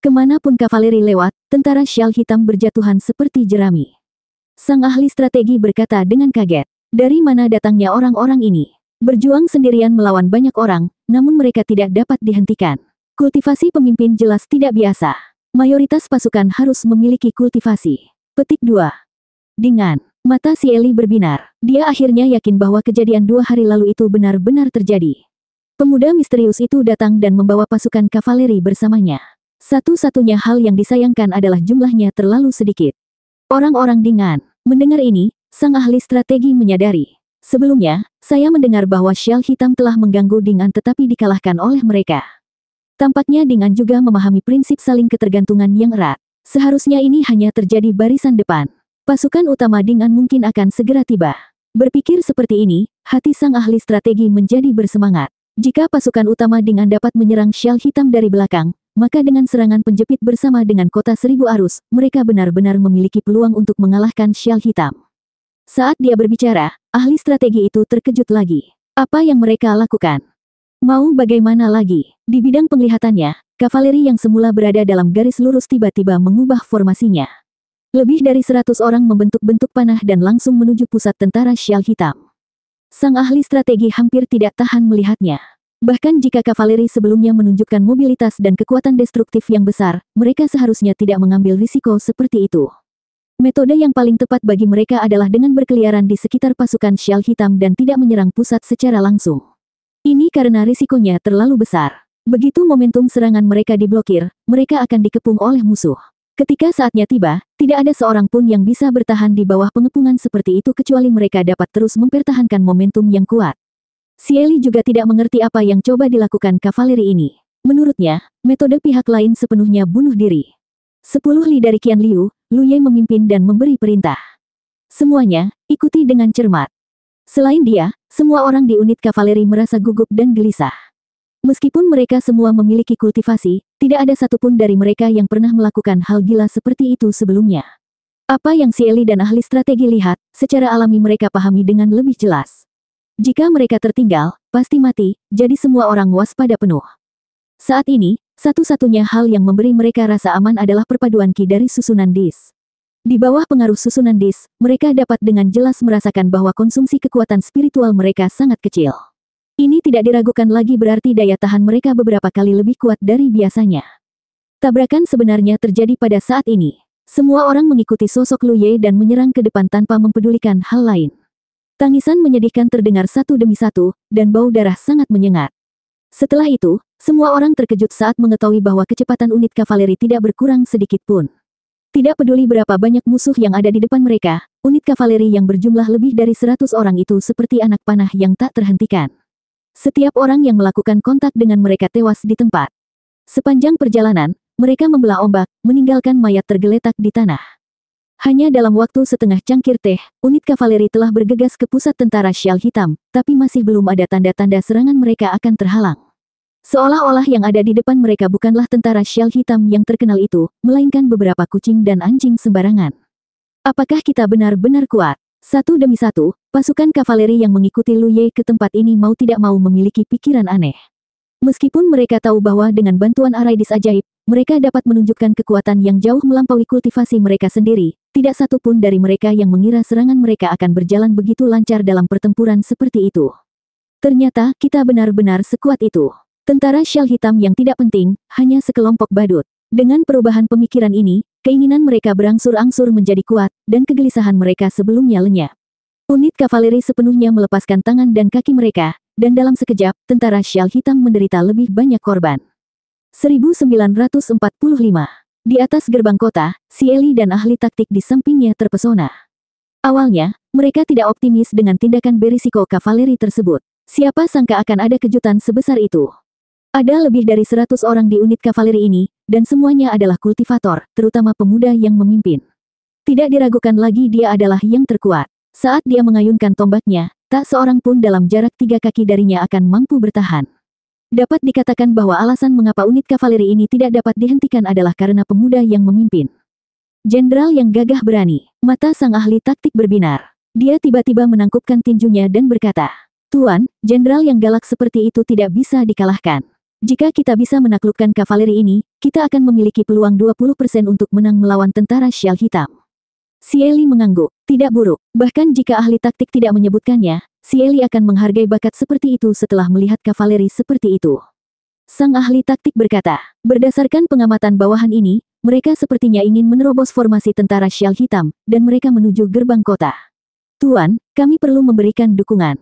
Kemanapun kavaleri lewat, tentara syal hitam berjatuhan seperti jerami. Sang ahli strategi berkata dengan kaget, dari mana datangnya orang-orang ini? Berjuang sendirian melawan banyak orang, namun mereka tidak dapat dihentikan. Kultivasi pemimpin jelas tidak biasa. Mayoritas pasukan harus memiliki kultivasi. Petik 2. Dengan mata Sieli berbinar, dia akhirnya yakin bahwa kejadian 2 hari lalu itu benar-benar terjadi. Pemuda misterius itu datang dan membawa pasukan kavaleri bersamanya. Satu-satunya hal yang disayangkan adalah jumlahnya terlalu sedikit. Orang-orang Ding'an. Mendengar ini, sang ahli strategi menyadari. Sebelumnya, saya mendengar bahwa syal hitam telah mengganggu Ding'an tetapi dikalahkan oleh mereka. Tampaknya Ding'an juga memahami prinsip saling ketergantungan yang erat. Seharusnya ini hanya terjadi barisan depan. Pasukan utama Ding'an mungkin akan segera tiba. Berpikir seperti ini, hati sang ahli strategi menjadi bersemangat. Jika pasukan utama Ding'an dapat menyerang syal hitam dari belakang, maka dengan serangan penjepit bersama dengan kota 1000 arus, mereka benar-benar memiliki peluang untuk mengalahkan syal hitam. Saat dia berbicara, ahli strategi itu terkejut lagi. Apa yang mereka lakukan? Mau bagaimana lagi? Di bidang penglihatannya, kavaleri yang semula berada dalam garis lurus tiba-tiba mengubah formasinya. Lebih dari 100 orang membentuk bentuk panah dan langsung menuju pusat tentara syal hitam. Sang ahli strategi hampir tidak tahan melihatnya. Bahkan jika kavaleri sebelumnya menunjukkan mobilitas dan kekuatan destruktif yang besar, mereka seharusnya tidak mengambil risiko seperti itu. Metode yang paling tepat bagi mereka adalah dengan berkeliaran di sekitar pasukan syal hitam dan tidak menyerang pusat secara langsung. Ini karena risikonya terlalu besar. Begitu momentum serangan mereka diblokir, mereka akan dikepung oleh musuh. Ketika saatnya tiba, tidak ada seorang pun yang bisa bertahan di bawah pengepungan seperti itu kecuali mereka dapat terus mempertahankan momentum yang kuat. Sieli juga tidak mengerti apa yang coba dilakukan kavaleri ini. Menurutnya, metode pihak lain sepenuhnya bunuh diri. 10 li dari Qian Liu, Lu Ye memimpin dan memberi perintah. Semuanya, ikuti dengan cermat. Selain dia, semua orang di unit kavaleri merasa gugup dan gelisah. Meskipun mereka semua memiliki kultivasi, tidak ada satupun dari mereka yang pernah melakukan hal gila seperti itu sebelumnya. Apa yang Cieli dan ahli strategi lihat, secara alami mereka pahami dengan lebih jelas. Jika mereka tertinggal, pasti mati, jadi semua orang waspada penuh. Saat ini, satu-satunya hal yang memberi mereka rasa aman adalah perpaduan ki dari susunan dis. Di bawah pengaruh susunan dis, mereka dapat dengan jelas merasakan bahwa konsumsi kekuatan spiritual mereka sangat kecil. Ini tidak diragukan lagi berarti daya tahan mereka beberapa kali lebih kuat dari biasanya. Tabrakan sebenarnya terjadi pada saat ini. Semua orang mengikuti sosok Lu Ye dan menyerang ke depan tanpa mempedulikan hal lain. Tangisan menyedihkan terdengar satu demi satu, dan bau darah sangat menyengat. Setelah itu, semua orang terkejut saat mengetahui bahwa kecepatan unit kavaleri tidak berkurang sedikit pun. Tidak peduli berapa banyak musuh yang ada di depan mereka, unit kavaleri yang berjumlah lebih dari 100 orang itu seperti anak panah yang tak terhentikan. Setiap orang yang melakukan kontak dengan mereka tewas di tempat. Sepanjang perjalanan, mereka membelah ombak, meninggalkan mayat tergeletak di tanah. Hanya dalam waktu setengah cangkir teh, unit kavaleri telah bergegas ke pusat tentara Syal Hitam, tapi masih belum ada tanda-tanda serangan mereka akan terhalang. Seolah-olah yang ada di depan mereka bukanlah tentara Syal Hitam yang terkenal itu, melainkan beberapa kucing dan anjing sembarangan. Apakah kita benar-benar kuat? Satu demi satu, pasukan kavaleri yang mengikuti Lu Ye ke tempat ini mau tidak mau memiliki pikiran aneh. Meskipun mereka tahu bahwa dengan bantuan Araidis ajaib, mereka dapat menunjukkan kekuatan yang jauh melampaui kultivasi mereka sendiri, tidak satu pun dari mereka yang mengira serangan mereka akan berjalan begitu lancar dalam pertempuran seperti itu. Ternyata, kita benar-benar sekuat itu. Tentara Syal Hitam yang tidak penting, hanya sekelompok badut. Dengan perubahan pemikiran ini, keinginan mereka berangsur-angsur menjadi kuat, dan kegelisahan mereka sebelumnya lenyap. Unit kavaleri sepenuhnya melepaskan tangan dan kaki mereka, dan dalam sekejap, tentara Syal Hitam menderita lebih banyak korban. 1945. Di atas gerbang kota, Cieli dan ahli taktik di sampingnya terpesona. Awalnya, mereka tidak optimis dengan tindakan berisiko kavaleri tersebut. Siapa sangka akan ada kejutan sebesar itu. Ada lebih dari 100 orang di unit kavaleri ini, dan semuanya adalah kultivator, terutama pemuda yang memimpin. Tidak diragukan lagi dia adalah yang terkuat. Saat dia mengayunkan tombaknya, tak seorang pun dalam jarak 3 kaki darinya akan mampu bertahan. Dapat dikatakan bahwa alasan mengapa unit kavaleri ini tidak dapat dihentikan adalah karena pemuda yang memimpin. Jenderal yang gagah berani. Mata sang ahli taktik berbinar. Dia tiba-tiba menangkupkan tinjunya dan berkata, "Tuan, jenderal yang galak seperti itu tidak bisa dikalahkan. Jika kita bisa menaklukkan kavaleri ini, kita akan memiliki peluang 20% untuk menang melawan tentara Syal Hitam." Cieli mengangguk. Tidak buruk. Bahkan jika ahli taktik tidak menyebutkannya, Cieli akan menghargai bakat seperti itu setelah melihat kavaleri seperti itu. Sang ahli taktik berkata, berdasarkan pengamatan bawahan ini, mereka sepertinya ingin menerobos formasi tentara Syal Hitam, dan mereka menuju gerbang kota. Tuan, kami perlu memberikan dukungan.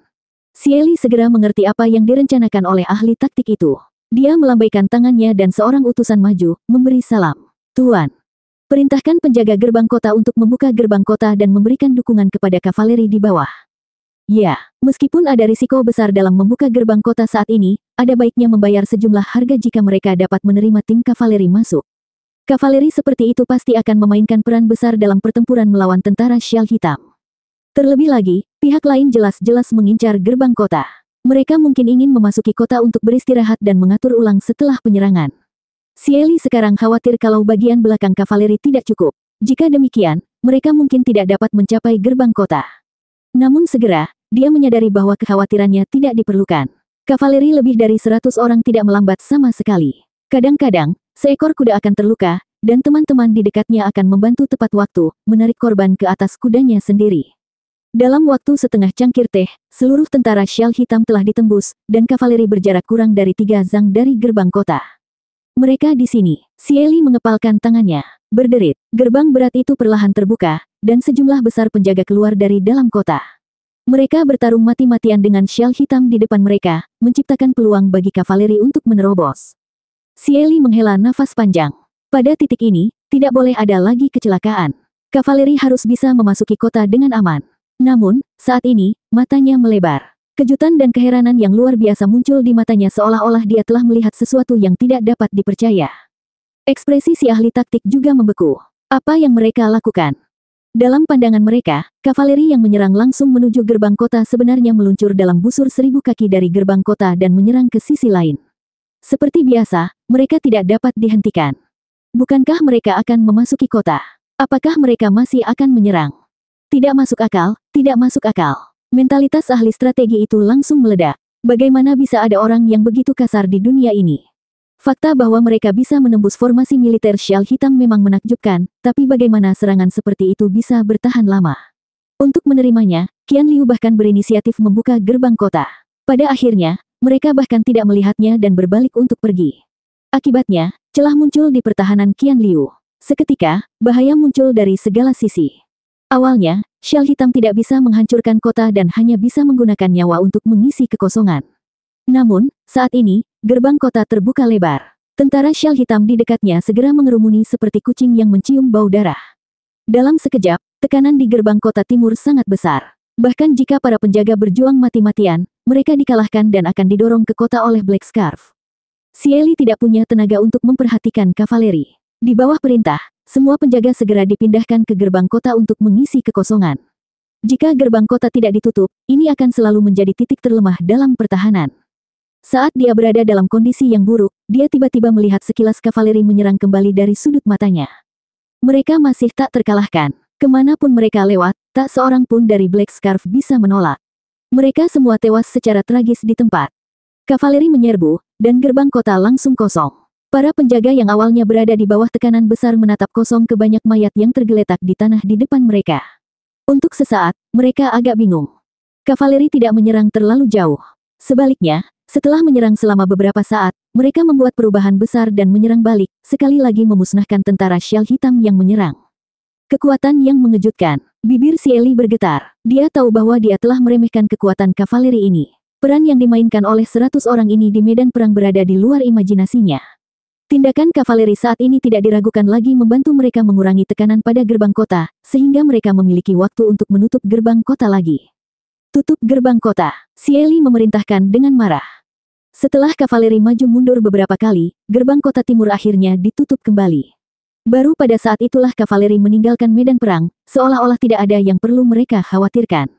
Cieli segera mengerti apa yang direncanakan oleh ahli taktik itu. Dia melambaikan tangannya dan seorang utusan maju, memberi salam. Tuan, perintahkan penjaga gerbang kota untuk membuka gerbang kota dan memberikan dukungan kepada kavaleri di bawah. Ya, meskipun ada risiko besar dalam membuka gerbang kota saat ini, ada baiknya membayar sejumlah harga jika mereka dapat menerima tim kavaleri masuk. Kavaleri seperti itu pasti akan memainkan peran besar dalam pertempuran melawan tentara Syal Hitam. Terlebih lagi, pihak lain jelas-jelas mengincar gerbang kota. Mereka mungkin ingin memasuki kota untuk beristirahat dan mengatur ulang setelah penyerangan. Cieli sekarang khawatir kalau bagian belakang kavaleri tidak cukup. Jika demikian, mereka mungkin tidak dapat mencapai gerbang kota. Namun segera, dia menyadari bahwa kekhawatirannya tidak diperlukan. Kavaleri lebih dari 100 orang tidak melambat sama sekali. Kadang-kadang, seekor kuda akan terluka, dan teman-teman di dekatnya akan membantu tepat waktu, menarik korban ke atas kudanya sendiri. Dalam waktu setengah cangkir teh, seluruh tentara Syal Hitam telah ditembus, dan kavaleri berjarak kurang dari 3 zang dari gerbang kota. Mereka di sini. Cieli mengepalkan tangannya. Berderit. Gerbang berat itu perlahan terbuka, dan sejumlah besar penjaga keluar dari dalam kota. Mereka bertarung mati-matian dengan Syal Hitam di depan mereka, menciptakan peluang bagi kavaleri untuk menerobos. Cieli menghela nafas panjang. Pada titik ini, tidak boleh ada lagi kecelakaan. Kavaleri harus bisa memasuki kota dengan aman. Namun, saat ini, matanya melebar. Kejutan dan keheranan yang luar biasa muncul di matanya seolah-olah dia telah melihat sesuatu yang tidak dapat dipercaya. Ekspresi si ahli taktik juga membeku. Apa yang mereka lakukan? Dalam pandangan mereka, kavaleri yang menyerang langsung menuju gerbang kota sebenarnya meluncur dalam busur 1000 kaki dari gerbang kota dan menyerang ke sisi lain. Seperti biasa, mereka tidak dapat dihentikan. Bukankah mereka akan memasuki kota? Apakah mereka masih akan menyerang? Tidak masuk akal, tidak masuk akal. Mentalitas ahli strategi itu langsung meledak. Bagaimana bisa ada orang yang begitu kasar di dunia ini? Fakta bahwa mereka bisa menembus formasi militer Shell Hitam memang menakjubkan, tapi bagaimana serangan seperti itu bisa bertahan lama? Untuk menerimanya, Qian Liu bahkan berinisiatif membuka gerbang kota. Pada akhirnya, mereka bahkan tidak melihatnya dan berbalik untuk pergi. Akibatnya, celah muncul di pertahanan Qian Liu. Seketika, bahaya muncul dari segala sisi. Awalnya, Shell Hitam tidak bisa menghancurkan kota dan hanya bisa menggunakan nyawa untuk mengisi kekosongan. Namun, saat ini, gerbang kota terbuka lebar. Tentara Shell Hitam di dekatnya segera mengerumuni seperti kucing yang mencium bau darah. Dalam sekejap, tekanan di gerbang kota timur sangat besar. Bahkan jika para penjaga berjuang mati-matian, mereka dikalahkan dan akan didorong ke kota oleh Black Scarf. Xie Li tidak punya tenaga untuk memperhatikan kavaleri. Di bawah perintah, semua penjaga segera dipindahkan ke gerbang kota untuk mengisi kekosongan. Jika gerbang kota tidak ditutup, ini akan selalu menjadi titik terlemah dalam pertahanan. Saat dia berada dalam kondisi yang buruk, dia tiba-tiba melihat sekilas kavaleri menyerang kembali dari sudut matanya. Mereka masih tak terkalahkan. Kemanapun mereka lewat, tak seorang pun dari Black Scarf bisa menolak. Mereka semua tewas secara tragis di tempat. Kavaleri menyerbu, dan gerbang kota langsung kosong. Para penjaga yang awalnya berada di bawah tekanan besar menatap kosong ke banyak mayat yang tergeletak di tanah di depan mereka. Untuk sesaat, mereka agak bingung. Kavaleri tidak menyerang terlalu jauh. Sebaliknya, setelah menyerang selama beberapa saat, mereka membuat perubahan besar dan menyerang balik, sekali lagi memusnahkan tentara Shell Hitam yang menyerang. Kekuatan yang mengejutkan. Bibir Xie Li bergetar. Dia tahu bahwa dia telah meremehkan kekuatan kavaleri ini. Peran yang dimainkan oleh 100 orang ini di medan perang berada di luar imajinasinya. Tindakan kavaleri saat ini tidak diragukan lagi membantu mereka mengurangi tekanan pada gerbang kota, sehingga mereka memiliki waktu untuk menutup gerbang kota lagi. Tutup gerbang kota, Xie Li memerintahkan dengan marah. Setelah kavaleri maju mundur beberapa kali, gerbang kota timur akhirnya ditutup kembali. Baru pada saat itulah kavaleri meninggalkan medan perang, seolah-olah tidak ada yang perlu mereka khawatirkan.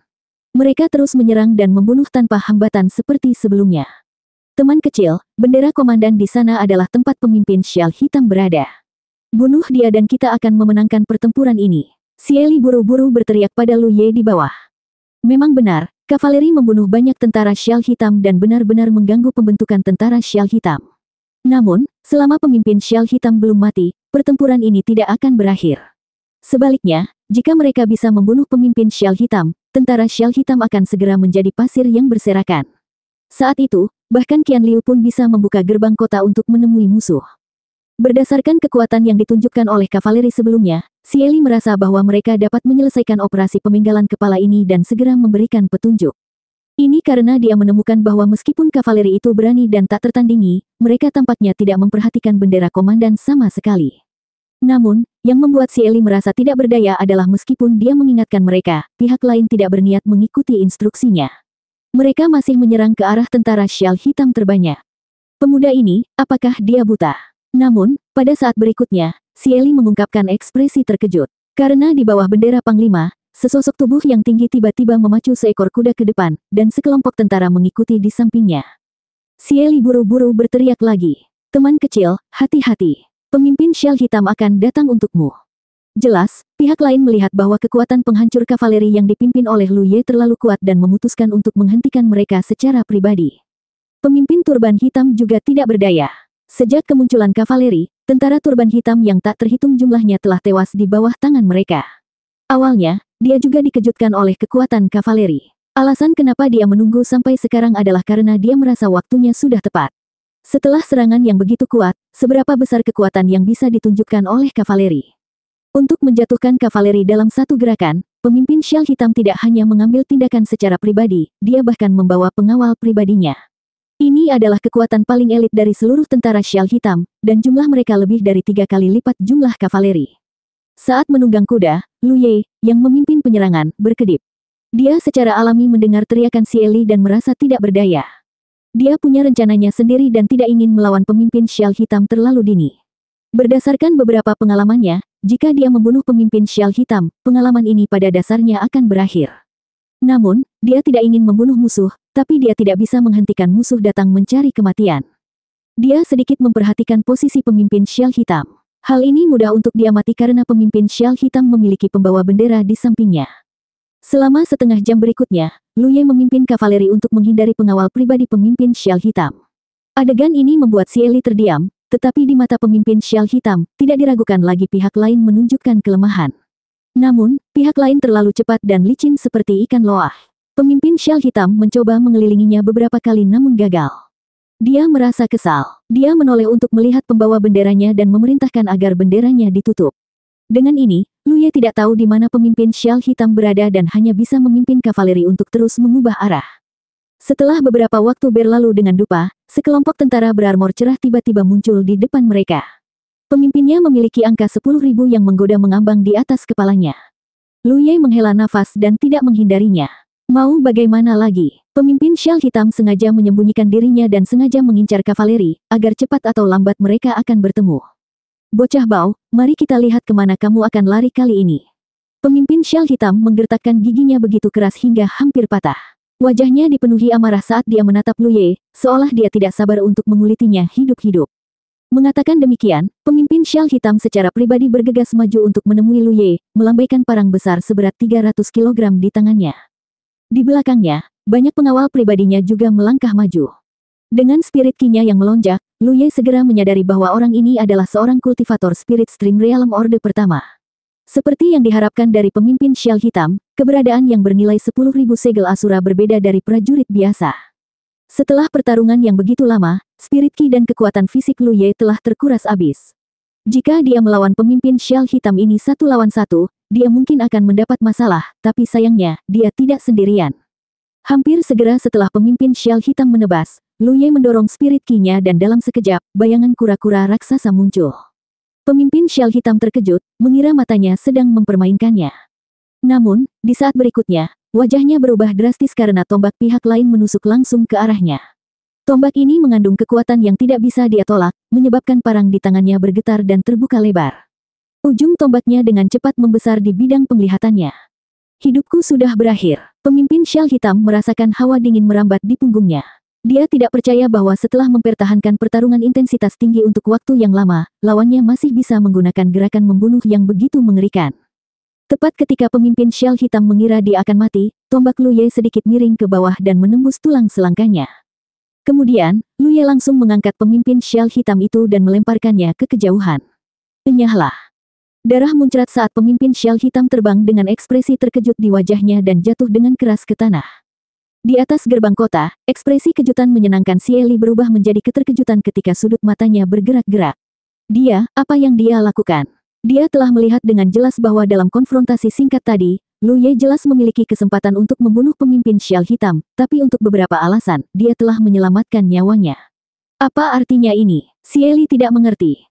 Mereka terus menyerang dan membunuh tanpa hambatan seperti sebelumnya. Teman kecil, bendera komandan di sana adalah tempat pemimpin Shell Hitam berada. Bunuh dia dan kita akan memenangkan pertempuran ini. Xie Li buru-buru berteriak pada Lu Ye di bawah. Memang benar, kavaleri membunuh banyak tentara Shell Hitam dan benar-benar mengganggu pembentukan tentara Shell Hitam. Namun, selama pemimpin Shell Hitam belum mati, pertempuran ini tidak akan berakhir. Sebaliknya, jika mereka bisa membunuh pemimpin Shell Hitam, tentara Shell Hitam akan segera menjadi pasir yang berserakan. Saat itu, bahkan Qian Liu pun bisa membuka gerbang kota untuk menemui musuh. Berdasarkan kekuatan yang ditunjukkan oleh kavaleri sebelumnya, Xie Li merasa bahwa mereka dapat menyelesaikan operasi pemenggalan kepala ini dan segera memberikan petunjuk. Ini karena dia menemukan bahwa meskipun kavaleri itu berani dan tak tertandingi, mereka tampaknya tidak memperhatikan bendera komandan sama sekali. Namun, yang membuat Xie Li merasa tidak berdaya adalah meskipun dia mengingatkan mereka, pihak lain tidak berniat mengikuti instruksinya. Mereka masih menyerang ke arah tentara Shell Hitam terbanyak. Pemuda ini, apakah dia buta? Namun, pada saat berikutnya, Xie Li mengungkapkan ekspresi terkejut. Karena di bawah bendera Panglima, sesosok tubuh yang tinggi tiba-tiba memacu seekor kuda ke depan, dan sekelompok tentara mengikuti di sampingnya. Xie Li buru-buru berteriak lagi. Teman kecil, hati-hati. Pemimpin Shell Hitam akan datang untukmu. Jelas, pihak lain melihat bahwa kekuatan penghancur kavaleri yang dipimpin oleh Lu Ye terlalu kuat dan memutuskan untuk menghentikan mereka secara pribadi. Pemimpin turban hitam juga tidak berdaya. Sejak kemunculan kavaleri, tentara turban hitam yang tak terhitung jumlahnya telah tewas di bawah tangan mereka. Awalnya, dia juga dikejutkan oleh kekuatan kavaleri. Alasan kenapa dia menunggu sampai sekarang adalah karena dia merasa waktunya sudah tepat. Setelah serangan yang begitu kuat, seberapa besar kekuatan yang bisa ditunjukkan oleh kavaleri? Untuk menjatuhkan kavaleri dalam satu gerakan, pemimpin Shell Hitam tidak hanya mengambil tindakan secara pribadi, dia bahkan membawa pengawal pribadinya. Ini adalah kekuatan paling elit dari seluruh tentara Shell Hitam, dan jumlah mereka lebih dari 3 kali lipat jumlah kavaleri. Saat menunggang kuda, Lu Ye, yang memimpin penyerangan, berkedip. Dia secara alami mendengar teriakan Xie Li dan merasa tidak berdaya. Dia punya rencananya sendiri dan tidak ingin melawan pemimpin Shell Hitam terlalu dini. Berdasarkan beberapa pengalamannya, jika dia membunuh pemimpin Shell Hitam, pengalaman ini pada dasarnya akan berakhir. Namun, dia tidak ingin membunuh musuh, tapi dia tidak bisa menghentikan musuh datang mencari kematian. Dia sedikit memperhatikan posisi pemimpin Syal Hitam. Hal ini mudah untuk diamati karena pemimpin Syal Hitam memiliki pembawa bendera di sampingnya. Selama setengah jam berikutnya, Lu Ye memimpin kavaleri untuk menghindari pengawal pribadi pemimpin Syal Hitam. Adegan ini membuat Si Eli terdiam, tetapi di mata pemimpin Syal Hitam, tidak diragukan lagi pihak lain menunjukkan kelemahan. Namun, pihak lain terlalu cepat dan licin seperti ikan loah. Pemimpin Syal Hitam mencoba mengelilinginya beberapa kali namun gagal. Dia merasa kesal. Dia menoleh untuk melihat pembawa benderanya dan memerintahkan agar benderanya ditutup. Dengan ini, Lu Ye tidak tahu di mana pemimpin Syal Hitam berada dan hanya bisa memimpin kavaleri untuk terus mengubah arah. Setelah beberapa waktu berlalu dengan dupa, sekelompok tentara berarmor cerah tiba-tiba muncul di depan mereka. Pemimpinnya memiliki angka 10.000 yang menggoda mengambang di atas kepalanya. Lu Ye menghela nafas dan tidak menghindarinya. Mau bagaimana lagi? Pemimpin Syal Hitam sengaja menyembunyikan dirinya dan sengaja mengincar kavaleri, agar cepat atau lambat mereka akan bertemu. Bocah bau, mari kita lihat kemana kamu akan lari kali ini. Pemimpin Syal Hitam menggertakkan giginya begitu keras hingga hampir patah. Wajahnya dipenuhi amarah saat dia menatap Lu Ye, seolah dia tidak sabar untuk mengulitinya hidup-hidup. Mengatakan demikian, pemimpin Syal Hitam secara pribadi bergegas maju untuk menemui Lu Ye, melambaikan parang besar seberat 300 kg di tangannya. Di belakangnya, banyak pengawal pribadinya juga melangkah maju. Dengan spirit Qi-nya yang melonjak, Lu Ye segera menyadari bahwa orang ini adalah seorang kultivator spirit Stream Realm Orde pertama. Seperti yang diharapkan dari pemimpin Syal Hitam, keberadaan yang bernilai 10.000 segel Asura berbeda dari prajurit biasa. Setelah pertarungan yang begitu lama, spirit Qi dan kekuatan fisik Lu Ye telah terkuras habis. Jika dia melawan pemimpin Syal Hitam ini 1 lawan 1, dia mungkin akan mendapat masalah, tapi sayangnya, dia tidak sendirian. Hampir segera setelah pemimpin Syal Hitam menebas, Lu Ye mendorong spirit Qi-nya dan dalam sekejap, bayangan kura-kura raksasa muncul. Pemimpin Syal Hitam terkejut, mengira matanya sedang mempermainkannya. Namun, di saat berikutnya, wajahnya berubah drastis karena tombak pihak lain menusuk langsung ke arahnya. Tombak ini mengandung kekuatan yang tidak bisa dia tolak, menyebabkan parang di tangannya bergetar dan terbuka lebar. Ujung tombaknya dengan cepat membesar di bidang penglihatannya. Hidupku sudah berakhir. Pemimpin Syal Hitam merasakan hawa dingin merambat di punggungnya. Dia tidak percaya bahwa setelah mempertahankan pertarungan intensitas tinggi untuk waktu yang lama, lawannya masih bisa menggunakan gerakan membunuh yang begitu mengerikan. Tepat ketika pemimpin Syal Hitam mengira dia akan mati, tombak Lu Ye sedikit miring ke bawah dan menembus tulang selangkanya. Kemudian, Lu Ye langsung mengangkat pemimpin Syal Hitam itu dan melemparkannya ke kejauhan. Enyahlah. Darah muncrat saat pemimpin Syal Hitam terbang dengan ekspresi terkejut di wajahnya dan jatuh dengan keras ke tanah. Di atas gerbang kota, ekspresi kejutan menyenangkan Si Eli berubah menjadi keterkejutan ketika sudut matanya bergerak-gerak. Apa yang dia lakukan? Dia telah melihat dengan jelas bahwa dalam konfrontasi singkat tadi, Lu Ye jelas memiliki kesempatan untuk membunuh pemimpin Syal Hitam, tapi untuk beberapa alasan, dia telah menyelamatkan nyawanya. Apa artinya ini? Si Eli tidak mengerti.